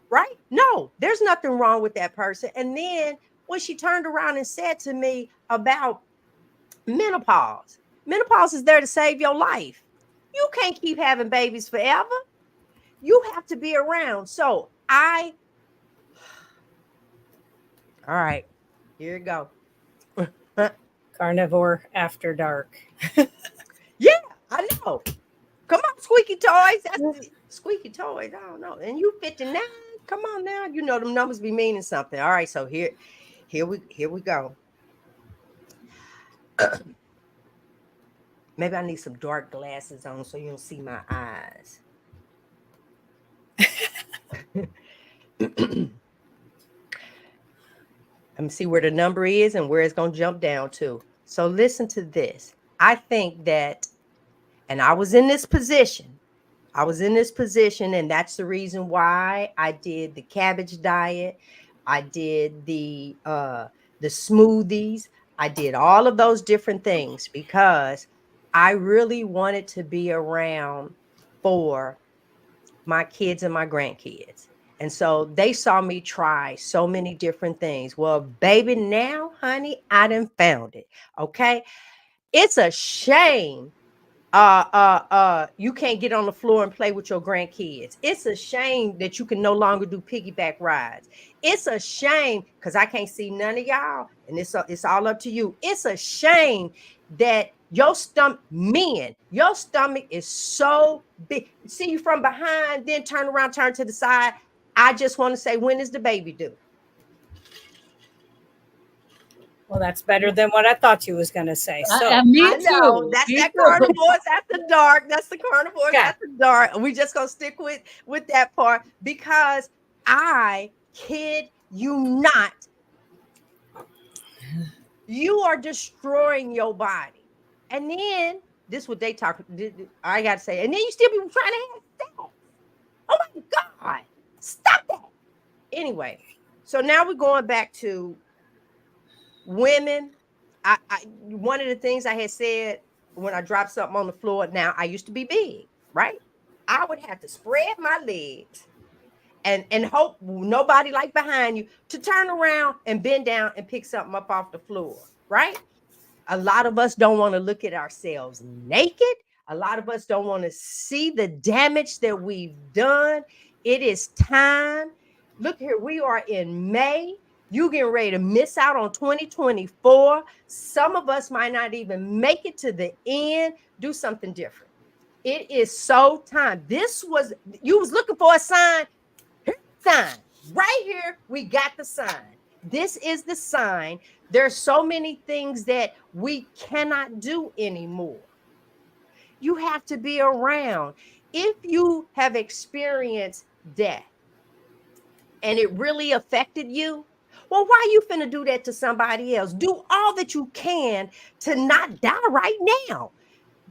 right? No, there's nothing wrong with that person. And then when she turned around and said to me about menopause is there to save your life. You can't keep having babies forever. You have to be around. So all right, here you go. Carnivore after dark. Yeah, I know. Come on, squeaky toys. That's squeaky toys. I don't know. And you 59. Come on now. You know them numbers be meaning something. All right, so here we go. Maybe I need some dark glasses on so you don't see my eyes. Let me see where the number is and where it's going to jump down to. So listen to this. I think that, and I was in this position, and that's the reason why I did the cabbage diet. I did the smoothies. I did all of those different things because I really wanted to be around for my kids and my grandkids. And so they saw me try so many different things. Well, baby, now, honey, I done found it. Okay. It's a shame you can't get on the floor and play with your grandkids. It's a shame that you can no longer do piggyback rides. It's a shame because I can't see none of y'all, and it's all up to you. It's a shame that your your stomach is so big. See you from behind, then turn around, turn to the side. I just want to say, when is the baby due? Well, that's better than what I thought you was going to say. So, Me I know too. that's Me that too. carnivores after dark. That's the carnivores Okay. after dark. We just gonna stick with that part because I kid you not, you are destroying your body. And then this what they talk. I gotta say, and then you still be trying to have sex. Oh my God, stop that. Anyway, so now we're going back to women. I one of the things I had said when I dropped something on the floor. Now I used to be big, right? I would have to spread my legs and hope nobody like behind you to turn around and bend down and pick something up off the floor, right? A lot of us don't want to look at ourselves naked. A lot of us don't want to see the damage that we've done. It is time. Look here, we are in May. You getting ready to miss out on 2024. Some of us might not even make it to the end. Do something different. It is so time. You was looking for a sign. Here's the sign. Right here, we got the sign. This is the sign. There's so many things that we cannot do anymore. You have to be around. If you have experienced death and it really affected you, well, why you finna do that to somebody else? Do all that you can to not die right now.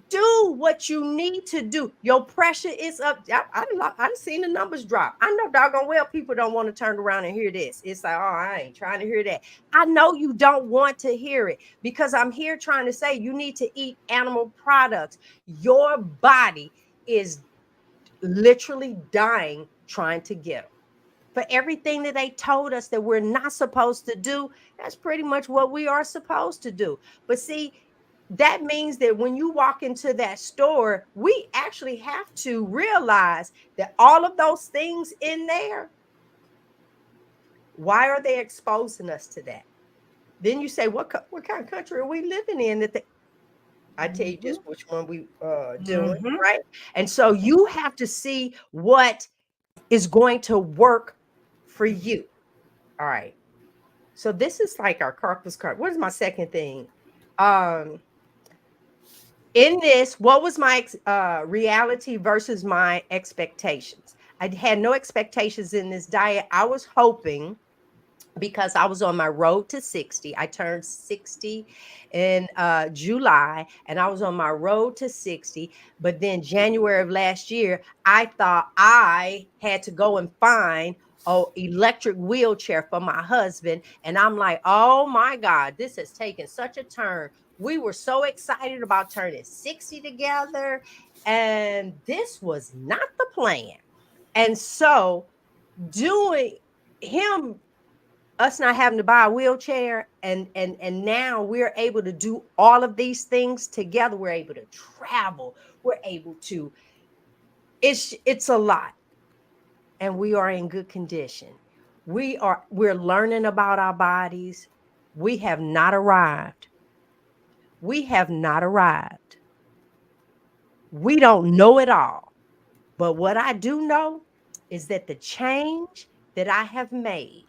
Do what you need to do. Your pressure is up. I've seen the numbers drop. I know doggone well people don't want to turn around and hear this. It's like, oh, I ain't trying to hear that. I know you don't want to hear it because I'm here trying to say you need to eat animal products. Your body is literally dying trying to get them. For everything that they told us that we're not supposed to do, that's pretty much what we are supposed to do. But see, that means that when you walk into that store, we actually have to realize that all of those things in there, why are they exposing us to that? Then you say, what kind of country are we living in that I tell you just which one we doing, Mhm. right? And so you have to see what is going to work for you. All right. So this is like our corpus card. What is my second thing? In this, what was my reality versus my expectations? I had no expectations in this diet. I was hoping because I was on my road to 60. I turned 60 in July and I was on my road to 60. But then January of last year, I thought I had to go and find an electric wheelchair for my husband. And I'm like, oh my God, this has taken such a turn. We were so excited about turning 60 together. And this was not the plan. And so doing him us not having to buy a wheelchair and now we're able to do all of these things together. We're able to travel, we're able to, it's a lot, and we are in good condition. We're learning about our bodies. We have not arrived. We have not arrived. We don't know it all. But what I do know is that the change that I have made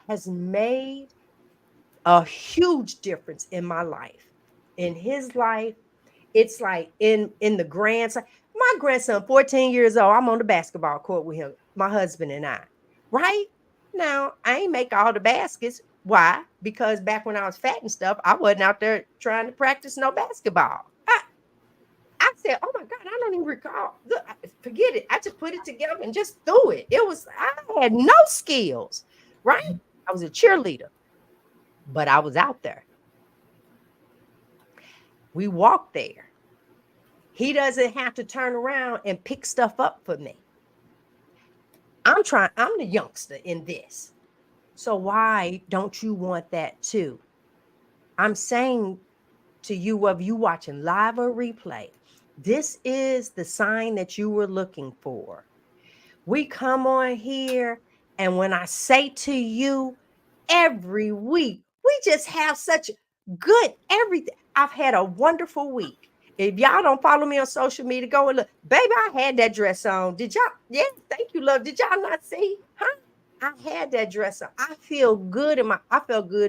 has made a huge difference in my life, in his life. It's like in the grandson. My grandson, 14 years old, I'm on the basketball court with him, my husband and I. Right now, I ain't make all the baskets. Why? Because back when I was fat and stuff, I wasn't out there trying to practice no basketball. I said, oh my God, I don't even recall. Look, forget it. I just put it together and just threw it. I had no skills, right? I was a cheerleader, but I was out there. We walk there. He doesn't have to turn around and pick stuff up for me. I'm the youngster in this. So why don't you want that too? I'm saying to you, whether you watching live or replay, this is the sign that you were looking for. We come on here, and when I say to you, every week, we just have such good everything. I've had a wonderful week. If y'all don't follow me on social media, go and look. Baby, I had that dress on. Did y'all? Yeah, thank you, love. Did y'all not see? Huh? I had that dress on. I felt good in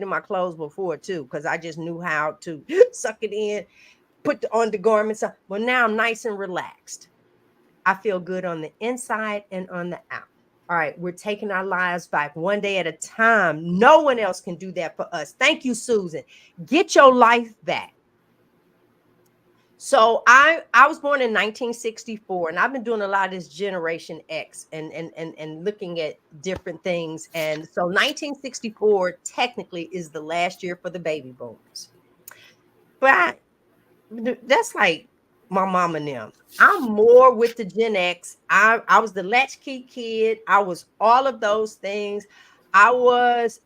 my clothes before too, because I just knew how to suck it in, put the undergarments on. Well, now I'm nice and relaxed. I feel good on the inside and on the out. All right, we're taking our lives back one day at a time. No one else can do that for us. Thank you, Susan. Get your life back. So I was born in 1964, and I've been doing a lot of this Generation X and looking at different things. And so 1964 technically is the last year for the baby boomers. But that's like my mom and them. I'm more with the Gen X. I was the latchkey kid. I was all of those things. I was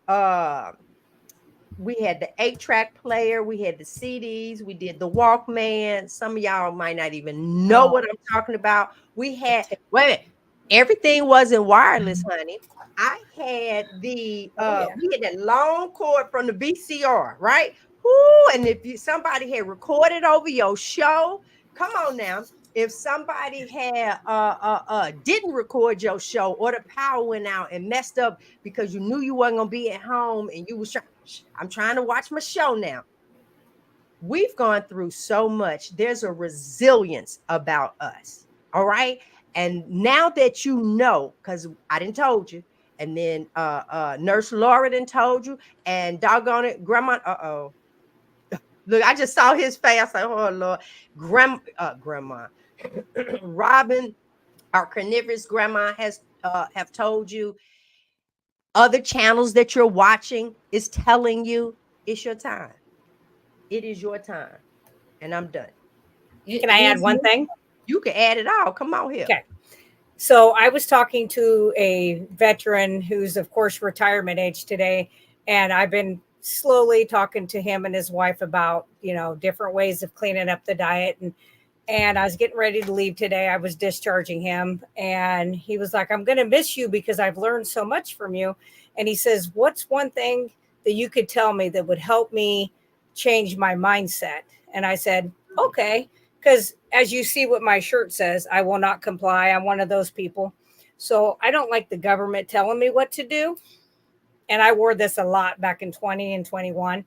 we had the 8-track player, we had the CDs, we did the Walkman. Some of y'all might not even know what I'm talking about. We had wait a minute, everything wasn't wireless, honey. I had the we had that long cord from the VCR, right? Whoo, and if somebody had recorded over your show, come on now. If somebody had didn't record your show, or the power went out and messed up because you knew you wasn't gonna be at home and you was trying, I'm trying to watch my show now. We've gone through so much. There's a resilience about us. All right. And now that you know, because I didn't told you, and then Nurse Laura didn't told you, and doggone it, grandma, look, I just saw his face. I was like, oh Lord, grandma, Robin, our carnivorous grandma has have told you. Other channels that you're watching is telling you it's your time. It is your time. And I'm done. Can I add one thing? You can add it all. Come on here. Okay. So I was talking to a veteran who's, of course, retirement age today. And I've been slowly talking to him and his wife about, different ways of cleaning up the diet. And I was getting ready to leave today. I was discharging him. And he was like, I'm going to miss you because I've learned so much from you. And he says, what's one thing that you could tell me that would help me change my mindset? And I said, okay. Because as you see what my shirt says, I will not comply. I'm one of those people. So I don't like the government telling me what to do. And I wore this a lot back in 20 and 21.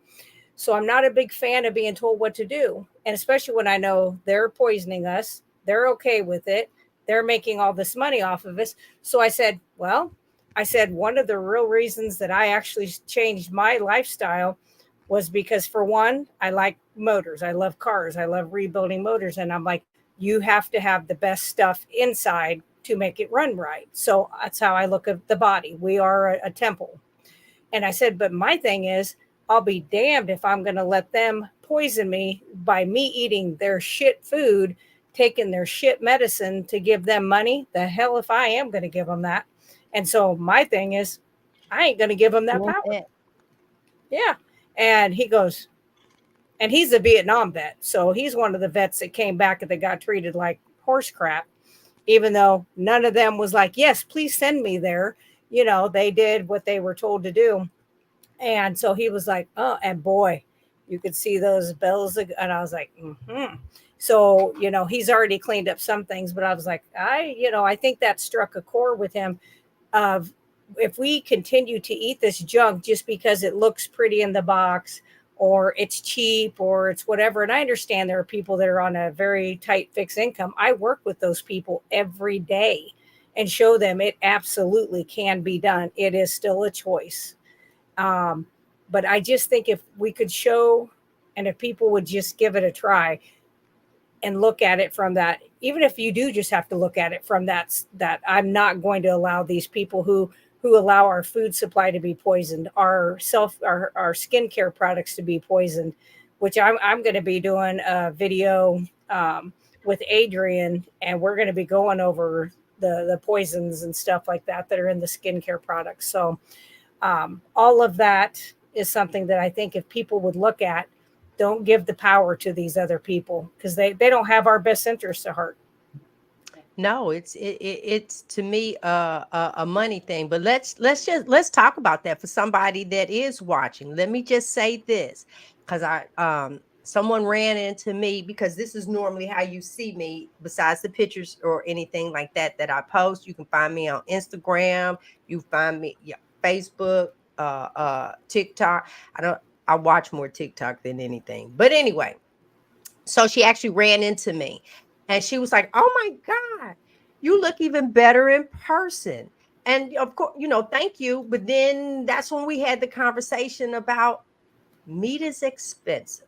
So I'm not a big fan of being told what to do. And especially when I know they're poisoning us, they're okay with it. They're making all this money off of us. So I said, one of the real reasons that I actually changed my lifestyle was because, for one, I like motors. I love cars. I love rebuilding motors. And I'm like, you have to have the best stuff inside to make it run right. So that's how I look at the body. We are a temple. And I said, but my thing is, I'll be damned if I'm going to let them poison me by me eating their shit food, taking their shit medicine to give them money. The hell if I am going to give them that. And so my thing is, I ain't going to give them that power. Yeah. And he goes, and he's a Vietnam vet. So he's one of the vets that came back and that got treated like horse crap, even though none of them was like, yes, please send me there. They did what they were told to do. And so he was like, oh, and boy, you could see those bells. And I was like, mm-hmm. So, he's already cleaned up some things, but I was like, I think that struck a chord with him of, if we continue to eat this junk just because it looks pretty in the box, or it's cheap, or it's whatever. And I understand there are people that are on a very tight fixed income. I work with those people every day and show them it absolutely can be done. It is still a choice. But I just think if we could show, and if people would just give it a try and look at it from that, even if you do just have to look at it from that I'm not going to allow these people who allow our food supply to be poisoned, our skincare products to be poisoned, which I'm going to be doing a video with Adrian, and we're going to be going over the poisons and stuff like that are in the skincare products. So all of that is something that I think if people would look at, don't give the power to these other people, because they don't have our best interests at heart. No, it's to me a money thing. But let's talk about that for somebody that is watching. Let me just say this, because someone ran into me, because this is normally how you see me, besides the pictures or anything like that I post. You can find me on Instagram. You find me, yeah, Facebook, TikTok. I watch more TikTok than anything. But anyway, so she actually ran into me and she was like, "Oh my God, you look even better in person." And of course, thank you. But then that's when we had the conversation about meat is expensive.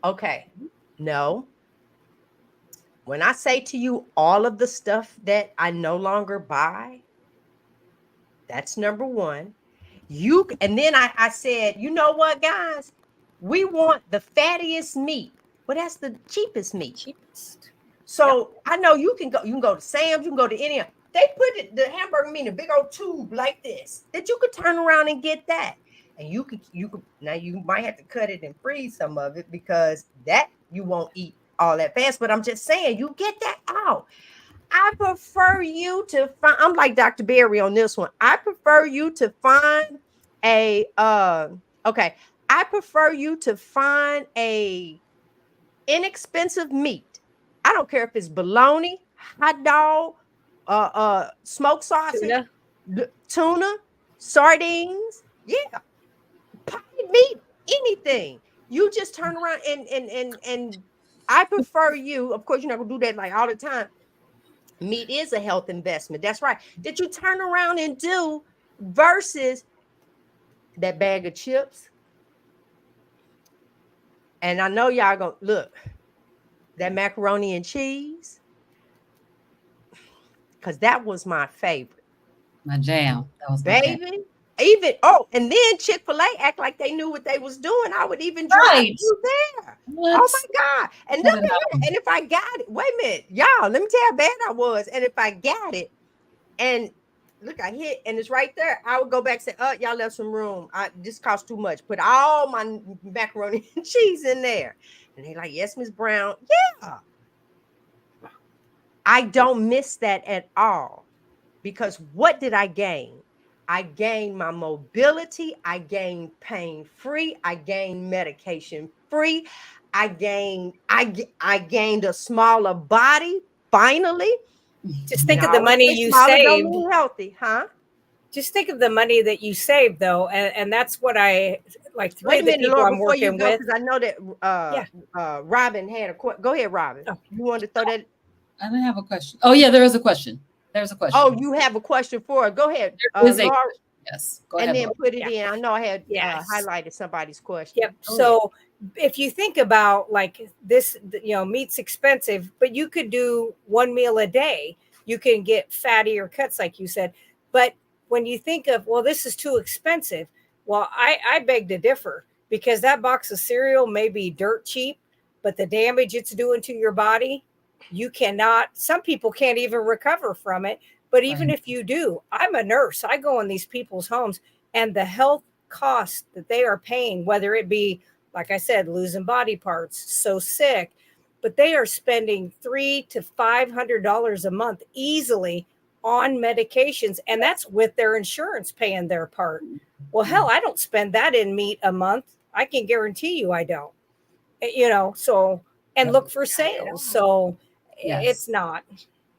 Okay. No. When I say to you all of the stuff that I no longer buy, that's number one. And then I said, you know what, guys? We want the fattiest meat. Well, that's the cheapest meat. Cheapest. So I know you can go to Sam's, you can go to any. They put the hamburger meat in a big old tube like this that you could turn around and get that. And you could now you might have to cut it and freeze some of it, because that you won't eat all that fast. But I'm just saying, you get that out. I prefer you to find, I'm like Dr. Berry on this one. I prefer you to find a okay. I prefer you to find a inexpensive meat. I don't care if it's bologna, hot dog, smoked sausage, tuna, sardines, yeah, potted meat, anything. You just turn around and I prefer you. Of course, you're not gonna do that like all the time. Meat is a health investment. That's right. That you turn around and do versus that bag of chips. And I know y'all gonna look that macaroni and cheese, because that was my favorite. My jam. That was my jam. Baby. Even and then Chick-fil-A act like they knew what they was doing. I would even drive Right. through there. What? Oh my God. And What look at about- here. And if I got it, wait a minute, y'all, let me tell you how bad I was. And if I got it, and look, I hit and it's right there, I would go back and say, "Oh, y'all left some room. This costs too much. Put all my macaroni and cheese in there." And they're like, "Yes, Miss Brown." Yeah. I don't miss that at all. Because what did I gain? I gained my mobility. I gained pain free. I gained medication free. I gained a smaller body finally. Just think Now, of I the always money say you smaller don't saved. mean healthy, huh? Just think of the money that you saved, though, and that's what I like. Three Wait a of the minute, people Laura, I'm before you working go, with. because I know that Robin had a question. Go ahead, Robin. Oh. You wanted to throw that? I didn't have a question. Oh yeah, there is a question. There's a question. Oh, you have a question for her. Go ahead, There is Laura. Yes. Go And ahead. then Laura. put it in. I know I had Yes. highlighted somebody's question. Yep. Go So if you think about like this, meat's expensive, but you could do one meal a day. You can get fattier cuts, like you said. But when you think of, well, this is too expensive, well, I beg to differ, because that box of cereal may be dirt cheap, but the damage it's doing to your body, you cannot, some people can't even recover from it. But even Right. if you do, I'm a nurse. I go in these people's homes, and the health cost that they are paying, whether it be, like I said, losing body parts, so sick, but they are spending $300 to $500 a month easily on medications, and that's with their insurance paying their part. Well, hell, I don't spend that in meat a month. I can guarantee you I don't. So, and look for sales. So Yes. it's not.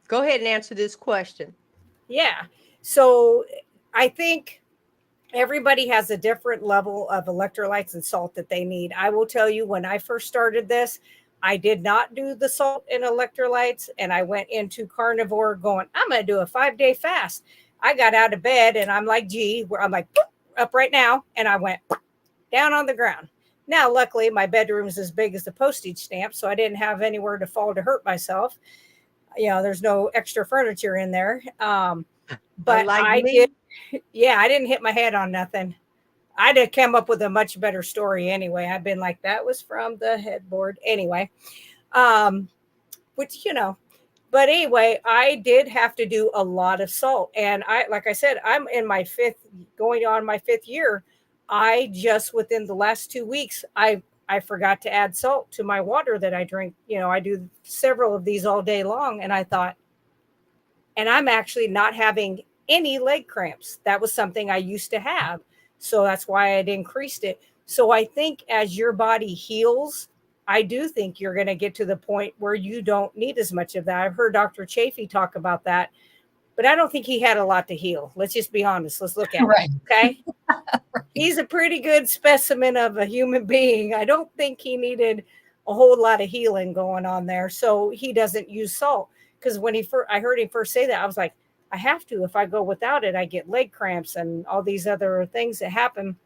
Go ahead and answer this question. Yeah. So I think everybody has a different level of electrolytes and salt that they need. I will tell you, when I first started this, I did not do the salt and electrolytes, and I went into carnivore going, I'm going to do a 5-day fast. I got out of bed and I'm like, gee, where I'm like, up right now. And I went down on the ground. Now, luckily, my bedroom is as big as the postage stamp, so I didn't have anywhere to fall to hurt myself. There's no extra furniture in there. But Unlike I me. did. Yeah, I didn't hit my head on nothing. I'd have come up with a much better story anyway. I've been like, that was from the headboard anyway. Which, but anyway, I did have to do a lot of salt. And like I said, I'm in my going on my 5th year. I just, within the last 2 weeks, I forgot to add salt to my water that I drink. I do several of these all day long. And I thought, and I'm actually not having any leg cramps. That was something I used to have. So that's why I'd increased it. So I think as your body heals, I do think you're going to get to the point where you don't need as much of that. I've heard Dr. Chafee talk about that, but I don't think he had a lot to heal. Let's just be honest. Let's look at Right. it. Okay. Right. He's a pretty good specimen of a human being. I don't think he needed a whole lot of healing going on there. So he doesn't use salt. Because when I heard him first say that, I was like, I have to. If I go without it, I get leg cramps and all these other things that happen,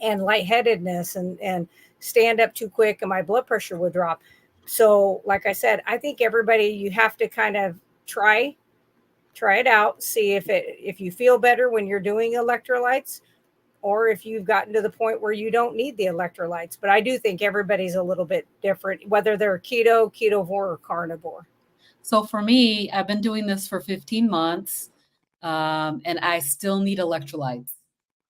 and lightheadedness, and stand up too quick, and my blood pressure would drop. So, like I said, I think everybody, you have to kind of try it out, see if you feel better when you're doing electrolytes, or if you've gotten to the point where you don't need the electrolytes. But I do think everybody's a little bit different, whether they're keto, ketovore, or carnivore. So for me, I've been doing this for 15 months, and I still need electrolytes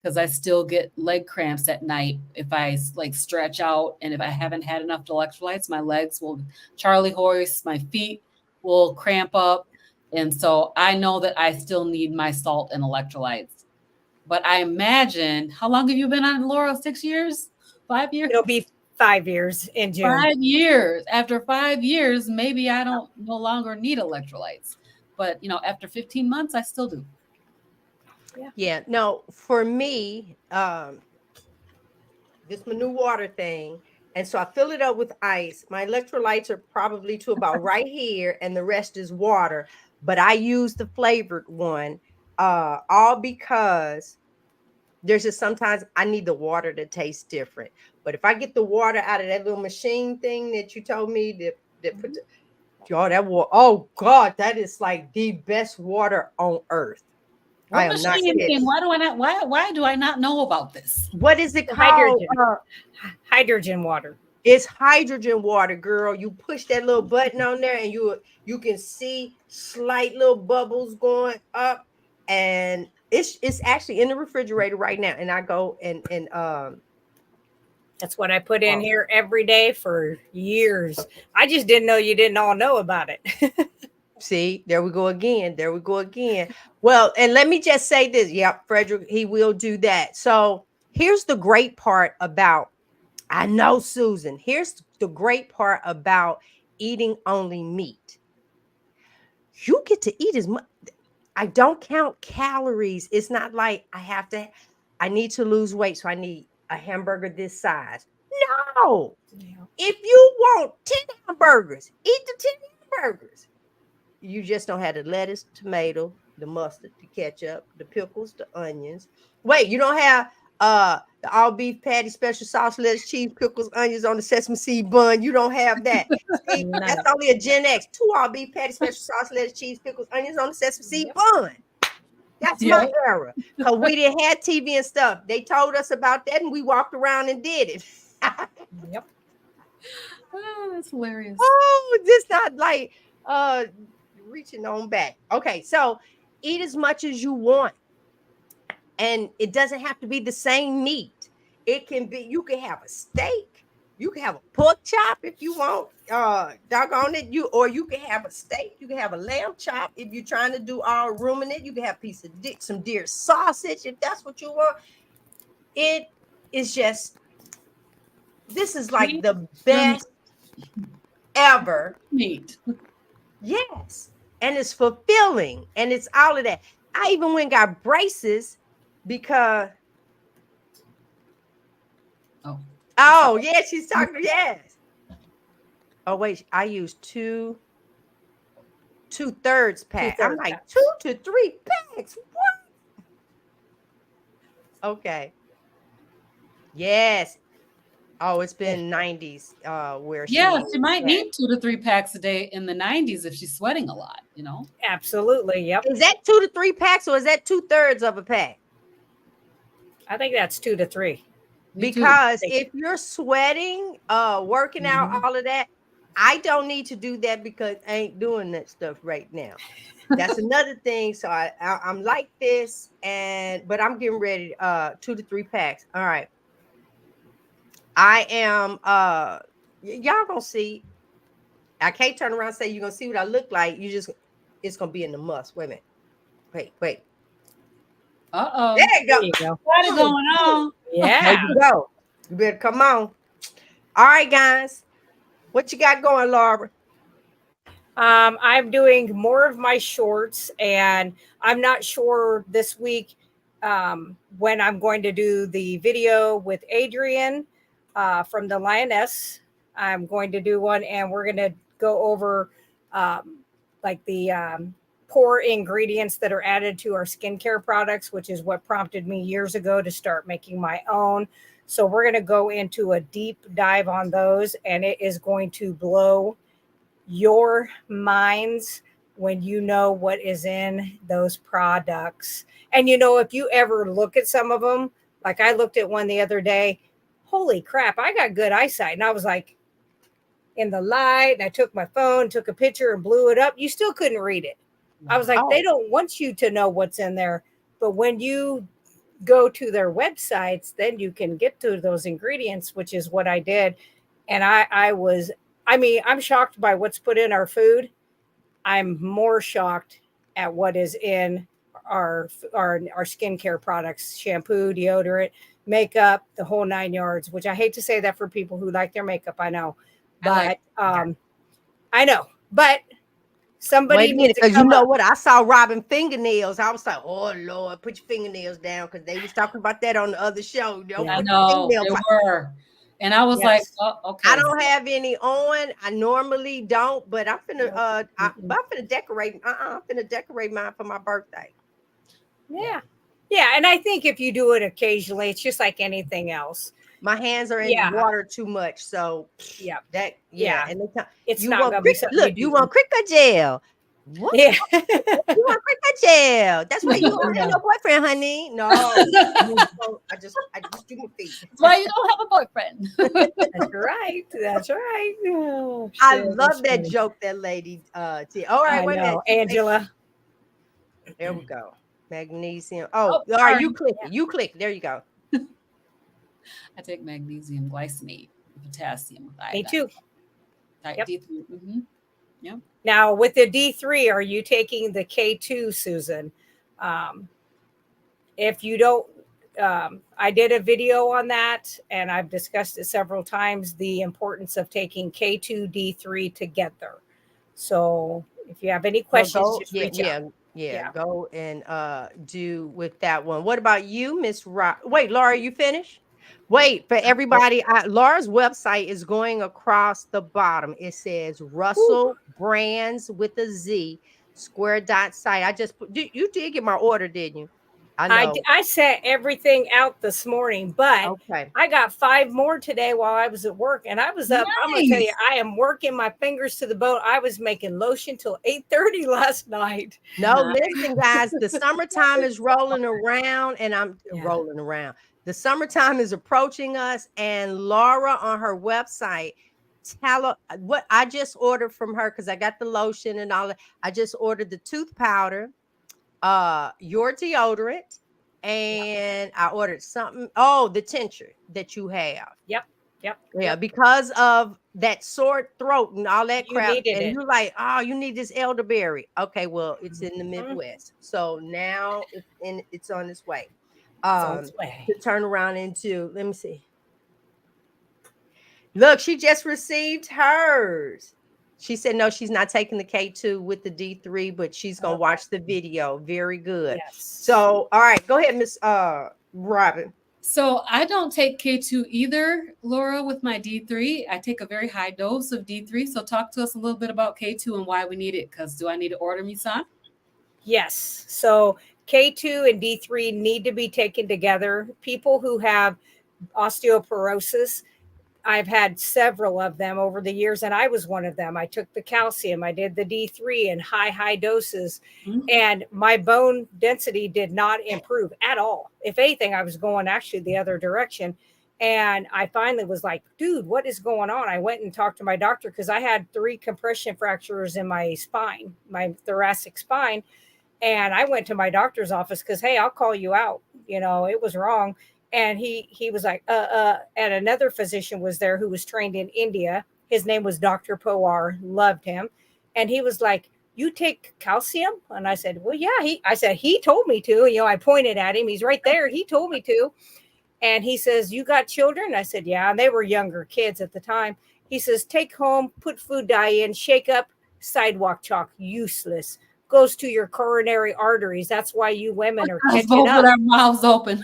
because I still get leg cramps at night if I like stretch out, and if I haven't had enough electrolytes, my legs will Charlie horse, my feet will cramp up. And so I know that I still need my salt and electrolytes. But I imagine, how long have you been on, Laura? 6 years? 5 years? It'll be 5 years in June. 5 years. After 5 years, maybe I don't no longer need electrolytes. But, after 15 months, I still do. Yeah. No, for me, this my new water thing. And so I fill it up with ice. My electrolytes are probably to about right here, and the rest is water. But I use the flavored one, all because there's just sometimes I need the water to taste different. But if I get the water out of that little machine thing that you told me that put that water, oh God, that is like the best water on earth. What I am not machine kidding. thing? Why do I not know about this? What is it called? Hydrogen water. It's hydrogen water, girl. You push that little button on there, and you can see slight little bubbles going up, and it's actually in the refrigerator right now. And I go and that's what I put in here every day for years. I just didn't know you didn't all know about it. See, there we go again. There we go again. Well, and let me just say this. Yep, Frederick, he will do that. So here's the great part about, I know, Susan, here's the great part about eating only meat. You get to eat as much. I don't count calories. It's not like I need to lose weight, so I need a hamburger this size. No. Yeah. If you want 10 hamburgers, eat the 10 hamburgers. You just don't have the lettuce, tomato, the mustard, the ketchup, the pickles, the onions. Wait, you don't have the all beef patty, special sauce, lettuce, cheese, pickles, onions on the sesame seed bun. You don't have that. See, that's only a Gen X. 2 all beef patty, special sauce, lettuce, cheese, pickles, onions on the sesame seed bun. That's my era. Because we didn't have TV and stuff. They told us about that, and we walked around and did it. Yep. Oh, that's hilarious. Oh, this not like reaching on back. Okay, so eat as much as you want, and it doesn't have to be the same meat. It can be, you can have a steak, you can have a pork chop if you want, doggone it, or you can have a steak, you can have a lamb chop if you're trying to do all ruminant. You can have a piece of some deer sausage if that's what you want. It is just, this is like the best ever meat. Yes. And it's fulfilling, and it's all of that. I even went and got braces because oh yeah, she's talking. Yes. Oh wait, I used 2/3 pack. I'm like 2 to 3 packs. What? Okay. Yes. Oh, it's been 90s where she might need 2 to 3 packs a day in the 90s if she's sweating a lot, Absolutely. Yep. Is that 2 to 3 packs, or is that 2/3 of a pack? I think that's 2 to 3. Me too. Because if you're sweating, working out, Mhm. all of that, I don't need to do that because I ain't doing that stuff right now. That's another thing. So I'm like this, but I'm getting ready 2 to 3 packs. All right. I am y'all gonna see. I can't turn around and say you're gonna see what I look like. It's gonna be in the must. Wait a minute. Wait. There Uh-oh. you There go. you go. What is going on? There Yeah. you go. You better come on. All right, guys. What you got going, Laura? I'm doing more of my shorts, and I'm not sure this week when I'm going to do the video with Adrian from the Lioness. I'm going to do one, and we're going to go over like the poor ingredients that are added to our skincare products, which is what prompted me years ago to start making my own. So we're going to go into a deep dive on those, and it is going to blow your minds when you know what is in those products. And if you ever look at some of them, like I looked at one the other day, holy crap, I got good eyesight. And I was like in the light, and I took my phone, took a picture, and blew it up. You still couldn't read it. I was like, they Oh, don't want you to know what's in there. But when you go to their websites, then you can get to those ingredients, which is what I did. And I'm shocked by what's put in our food. I'm more shocked at what is in our skincare products, shampoo, deodorant, makeup, the whole 9 yards, which I hate to say that for people who like their makeup, I know. I like But I know. But wait somebody a needs minute, to because you come know up. what? I saw Robin fingernails. I was like, oh Lord, put your fingernails down, because they was talking about that on the other show. Don't Yeah. I put your know fingernail. they were. And I was like, Yes. oh, I okay. don't have any on. I normally don't, but I'm finna Mm-mm. I'm finna decorate. I'm finna decorate mine for my birthday. Yeah. Yeah. And I think if you do it occasionally, it's just like anything else. My hands are in the Yeah. water too much, so Yeah. that Yeah. and It's you not want going to be cricket. something you Look, you do. want cricket gel. What? Yeah. You want cricket gel? That's why you don't have Yeah. no boyfriend, honey. No, I just do my feet. That's why you don't have a boyfriend. That's right. That's right. Oh, I shit. That's love that funny. joke that lady did. All right, I wait a minute. know. Angela. There we go. Magnesium. Oh, Oh, all right, sorry. you click it. You click. There you go. I take magnesium glycinate, potassium with Me iodine. too. Type Yep. D3. Mm-hmm. Yep. Now, with the D3, are you taking the K2, Susan? Um, if you don't, I did a video on that, and I've discussed it several times, the importance of taking K2, D3 together. So if you have any Well, questions, go. just Yeah, reach out. yeah. Yeah. Go and do with that one. What about you, Miss Wait, Laura, you finished? Wait, for everybody, Laura's website is going across the bottom. It says Whew. Russell Brands with a Z square dot site. I just put you did get my order, didn't you? I know. I set everything out this morning, but Okay. I got 5 more today while I was at work, and I was up. I'm gonna tell you, Nice. I am working my fingers to the bone. I was making lotion till 8:30 last night. No, listen, guys, the summertime is rolling around, and I'm Yeah. rolling around. The summertime is approaching us, and Laura on her website, tell her what I just ordered from her, because I got the lotion and all that. I just ordered the tooth powder, your deodorant, and I ordered something. Oh, the tincture that you have. Yep. Yep. Yeah, Yep. because of that sore throat and all that You crap. needed And it. you're like, oh, you need this elderberry. Okay, well, it's in the Mhm. Midwest. So now it's on its way. It's on its way. To turn around into, let me see. Look, she just received hers. She said no, she's not taking the K2 with the D3, but she's gonna Okay. watch the video. Very good. Yes. So, all right, go ahead, Miss Robin. So I don't take K2 either, Laura, with my D3. I take a very high dose of D3. So talk to us a little bit about K2 and why we need it, because do I need to order me some? Yes. So K2 and D3 need to be taken together. People who have osteoporosis, I've had several of them over the years, and I was one of them. I took the calcium, I did the D3 in high doses, and my bone density did not improve at all. If anything, I was going actually the other direction. And I finally was like, dude, what is going on? I went and talked to my doctor because I had 3 compression fractures in my spine, my thoracic spine. And I went to my doctor's office because, hey, I'll call you out. It was wrong. And he was like, and another physician was there who was trained in India. His name was Dr. Pawar, loved him. And he was like, you take calcium? And I said, well, yeah. I said, he told me to. I pointed at him. He's right there. He told me to. And he says, you got children? I said, yeah. And they were younger kids at the time. He says, take home, put food dye in, shake up, sidewalk chalk, useless. Goes to your coronary arteries. That's why you women are catching both up. with our mouths open.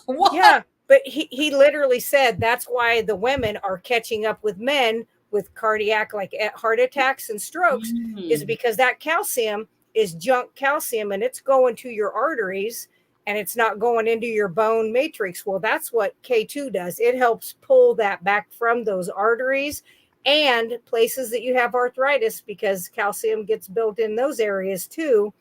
What? Yeah, but he literally said that's why the women are catching up with men with cardiac, like heart attacks and strokes, is because that calcium is junk calcium and it's going to your arteries and it's not going into your bone matrix. Well, that's what K2 does. It helps pull that back from those arteries and places that you have arthritis, because calcium gets built in those areas too,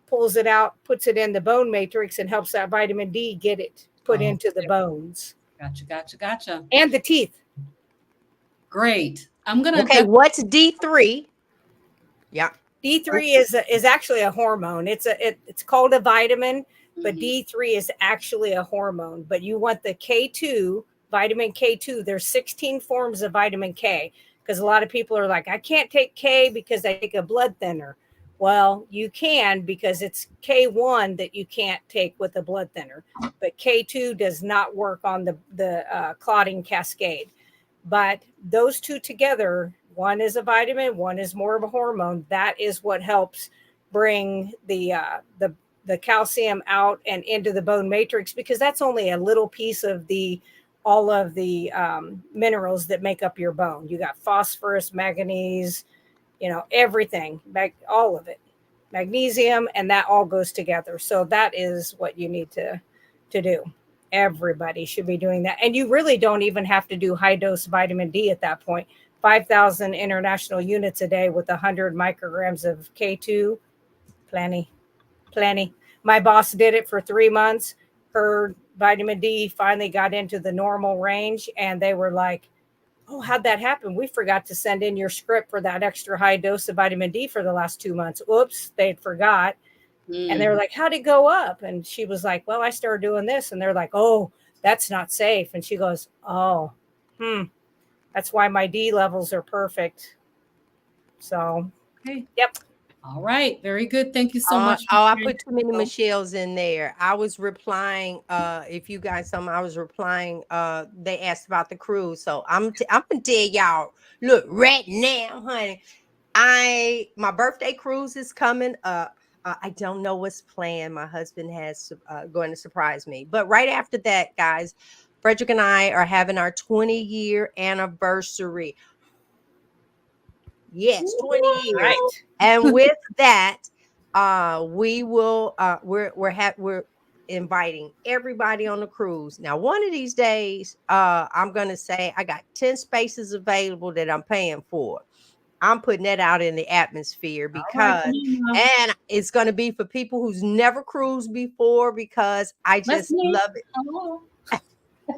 pulls it out, puts it in the bone matrix, and helps that vitamin D get it put into the bones. Gotcha. And the teeth. Great. I'm gonna. Okay, what's D3? Yeah. D3 is actually a hormone. It's called a vitamin, but D3 is actually a hormone. But you want the K2, vitamin K2. There's 16 forms of vitamin K, because a lot of people are like, I can't take K because I take a blood thinner. Well, you can, because it's K1 that you can't take with a blood thinner, but K2 does not work on the clotting cascade. But those two together, one is a vitamin, one is more of a hormone. That is what helps bring the calcium out and into the bone matrix, because that's only a little piece of all of the minerals that make up your bone. You got phosphorus, manganese, everything, all of it, magnesium, and that all goes together. So that is what you need to do. Everybody should be doing that. And you really don't even have to do high dose vitamin D at that point. 5,000 international units a day with 100 micrograms of K2, plenty. My boss did it for 3 months. Her vitamin D finally got into the normal range, and they were like, oh, how'd that happen? We forgot to send in your script for that extra high dose of vitamin D for the last 2 months. Oops, they'd forgot. And they were like, how'd it go up? And she was like, well, I started doing this. And they're like, oh, that's not safe. And she goes, oh, that's why my D levels are perfect. So, okay. Yep. All right. Very good. Thank you so much. I put too many Michelle's in there. I was replying. If you guys I was replying. They asked about the cruise, so I'm gonna tell y'all. Look, right now, honey, my birthday cruise is coming up. I don't know what's planned. My husband has going to surprise me, but right after that, guys, Frederick and I are having our 20-year anniversary. Yes, 20 years. Right. And with that, we will we're inviting everybody on the cruise. Now, one of these days, I'm gonna say I got 10 spaces available that I'm paying for. I'm putting that out in the atmosphere because, and it's going to be for people who's never cruised before, because I just love it.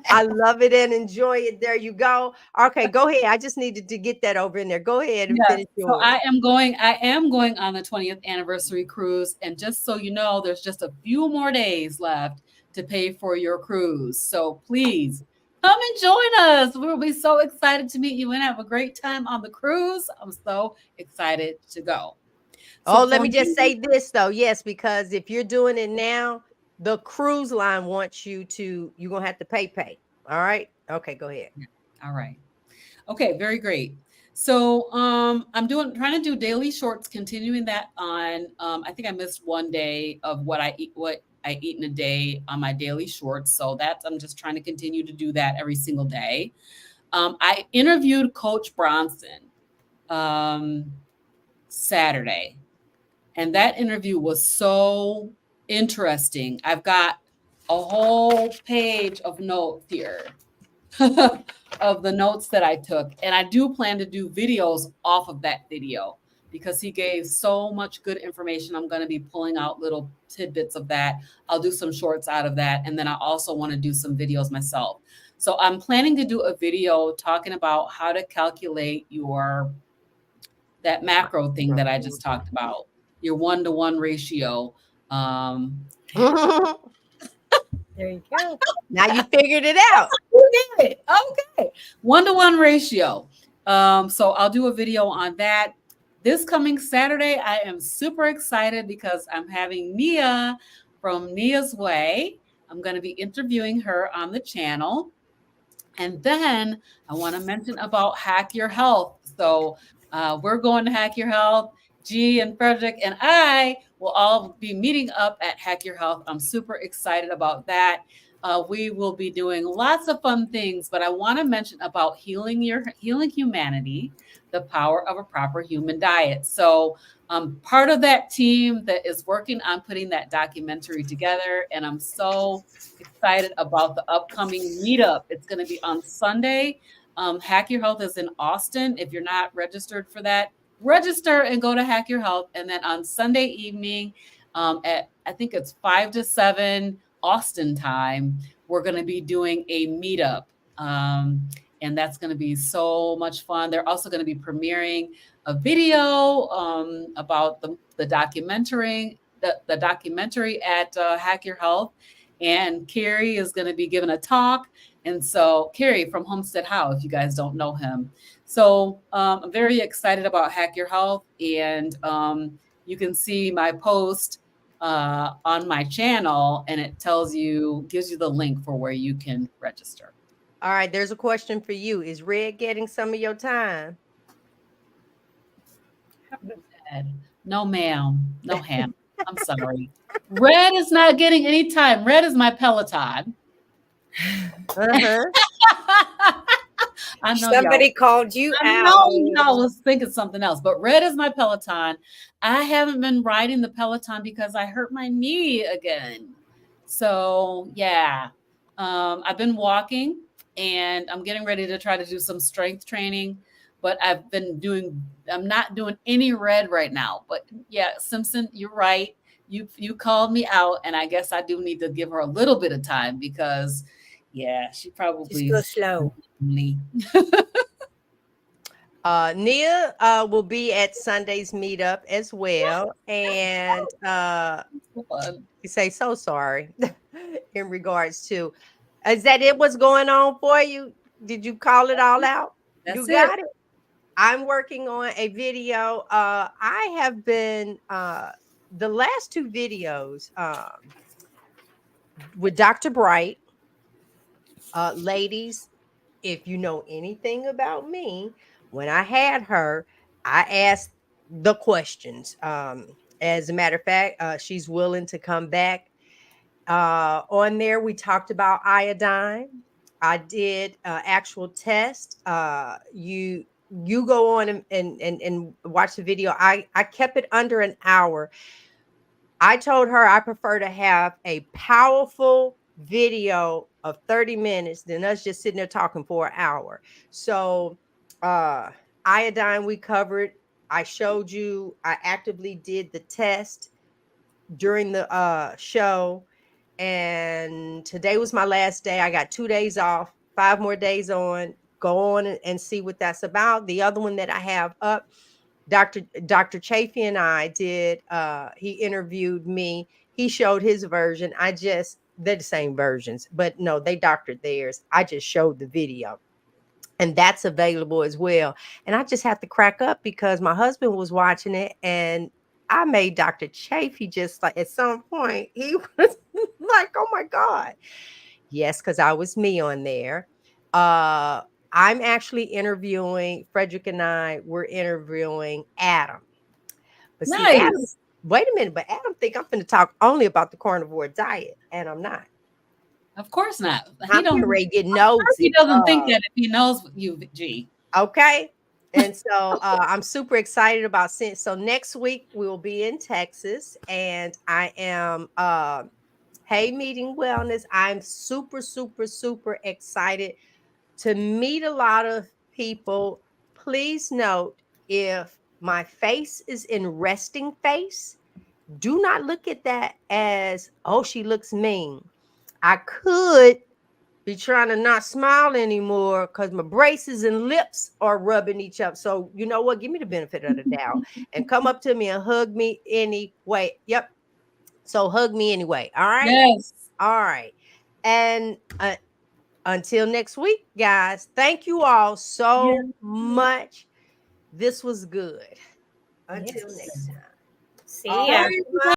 I love it and enjoy it. There you go. Okay, go ahead. I just needed to get that over in there. Go ahead and finish yours. So I am going on the 20th anniversary cruise. And just so you know, there's just a few more days left to pay for your cruise. So please come and join us. We'll be so excited to meet you and have a great time on the cruise. I'm so excited to go. So let me just say this though. Yes, because if you're doing it now, the cruise line wants you're going to have to pay. All right. Okay, go ahead. All right. Okay, very great. So I'm trying to do daily shorts, continuing that on. I think I missed one day of what I eat in a day on my daily shorts. So I'm just trying to continue to do that every single day. I interviewed Coach Bronson Saturday, and that interview was so interesting. I've got a whole page of notes here. of the notes that I took. And I do plan to do videos off of that video because he gave so much good information. I'm going to be pulling out little tidbits of that. I'll do some shorts out of that. And then I also want to do some videos myself. So I'm planning to do a video talking about how to calculate that macro thing that I just talked about, your 1-to-1 ratio. Um, There you go. Now you figured it out. You did it. Okay. 1-to-1 ratio. So I'll do a video on that. This coming Saturday, I am super excited because I'm having Nia from Nia's Way. I'm going to be interviewing her on the channel. And then I want to mention about Hack Your Health. So we're going to Hack Your Health. G and Frederick and I will all be meeting up at Hack Your Health. I'm super excited about that. We will be doing lots of fun things, but I want to mention about healing humanity, the power of a proper human diet. So I'm part of that team that is working on putting that documentary together, and I'm so excited about the upcoming meetup. It's going to be on Sunday. Hack Your Health is in Austin. If you're not registered for that, register and go to Hack Your Health. And then on Sunday evening at I think it's 5 to 7 Austin time, we're going to be doing a meetup. And that's going to be so much fun. They're also going to be premiering a video about the documentary at Hack Your Health. And Carrie is going to be giving a talk. And so Carrie from Homestead How, if you guys don't know him. So I'm very excited about Hack Your Health. And you can see my post on my channel, and it gives you the link for where you can register. All right, there's a question for you. Is Red getting some of your time? No, ma'am. No, ham. I'm sorry. Red is not getting any time. Red is my Peloton. Uh-huh. I know Somebody called you I out. know y'all was thinking something else, but Red is my Peloton. I haven't been riding the Peloton because I hurt my knee again. So yeah, I've been walking and I'm getting ready to try to do some strength training, but I'm not doing any Red right now. But yeah, Simpson, you're right. You called me out, and I guess I do need to give her a little bit of time because yeah, she probably Just go slow. me. Nia will be at Sunday's meetup as well. And you say so sorry in regards to, is that it what's going on for you? Did you call it all out? That's You got it. I'm working on a video. I have been the last 2 videos with Dr. Bright. Ladies, if you know anything about me, when I had her, I asked the questions. As a matter of fact, she's willing to come back. On there, we talked about iodine. I did actual test. You go on and watch the video. I kept it under an hour. I told her I prefer to have a powerful video of 30 minutes than us just sitting there talking for an hour. So iodine we covered. I showed you I actively did the test during the show. And today was my last day. I got 2 days off, 5 more days on. Go on and see what that's about. The other one that I have up, Dr. Chafee and I did, he interviewed me. He showed his version. They're the same versions, but no, they doctored theirs. I just showed the video. And that's available as well. And I just have to crack up because my husband was watching it and I made Dr. Chafee just like at some point, he was like, oh my God. Yes, because I was me on there. I'm actually interviewing, Frederick and I were interviewing Adam. But see, Nice. Adam, wait a minute, but Adam think I'm going to talk only about the carnivore diet, and I'm not. Of course not. I'm getting ready to get nosy. He doesn't think that if he knows you, G. Okay. And so I'm super excited about seeing. So next week we will be in Texas, and I am Hey Meeting Wellness. I'm super, super, super excited to meet a lot of people. Please note, if my face is in resting face, do not look at that as, oh, she looks mean. I could be trying to not smile anymore because my braces and lips are rubbing each other. So you know what? Give me the benefit of the doubt and come up to me and hug me anyway. Yep. So hug me anyway. All right. Yes. All right. And until next week, guys, thank you all so much. This was good. Until Yes. next time. See All ya. right. Bye, everybody.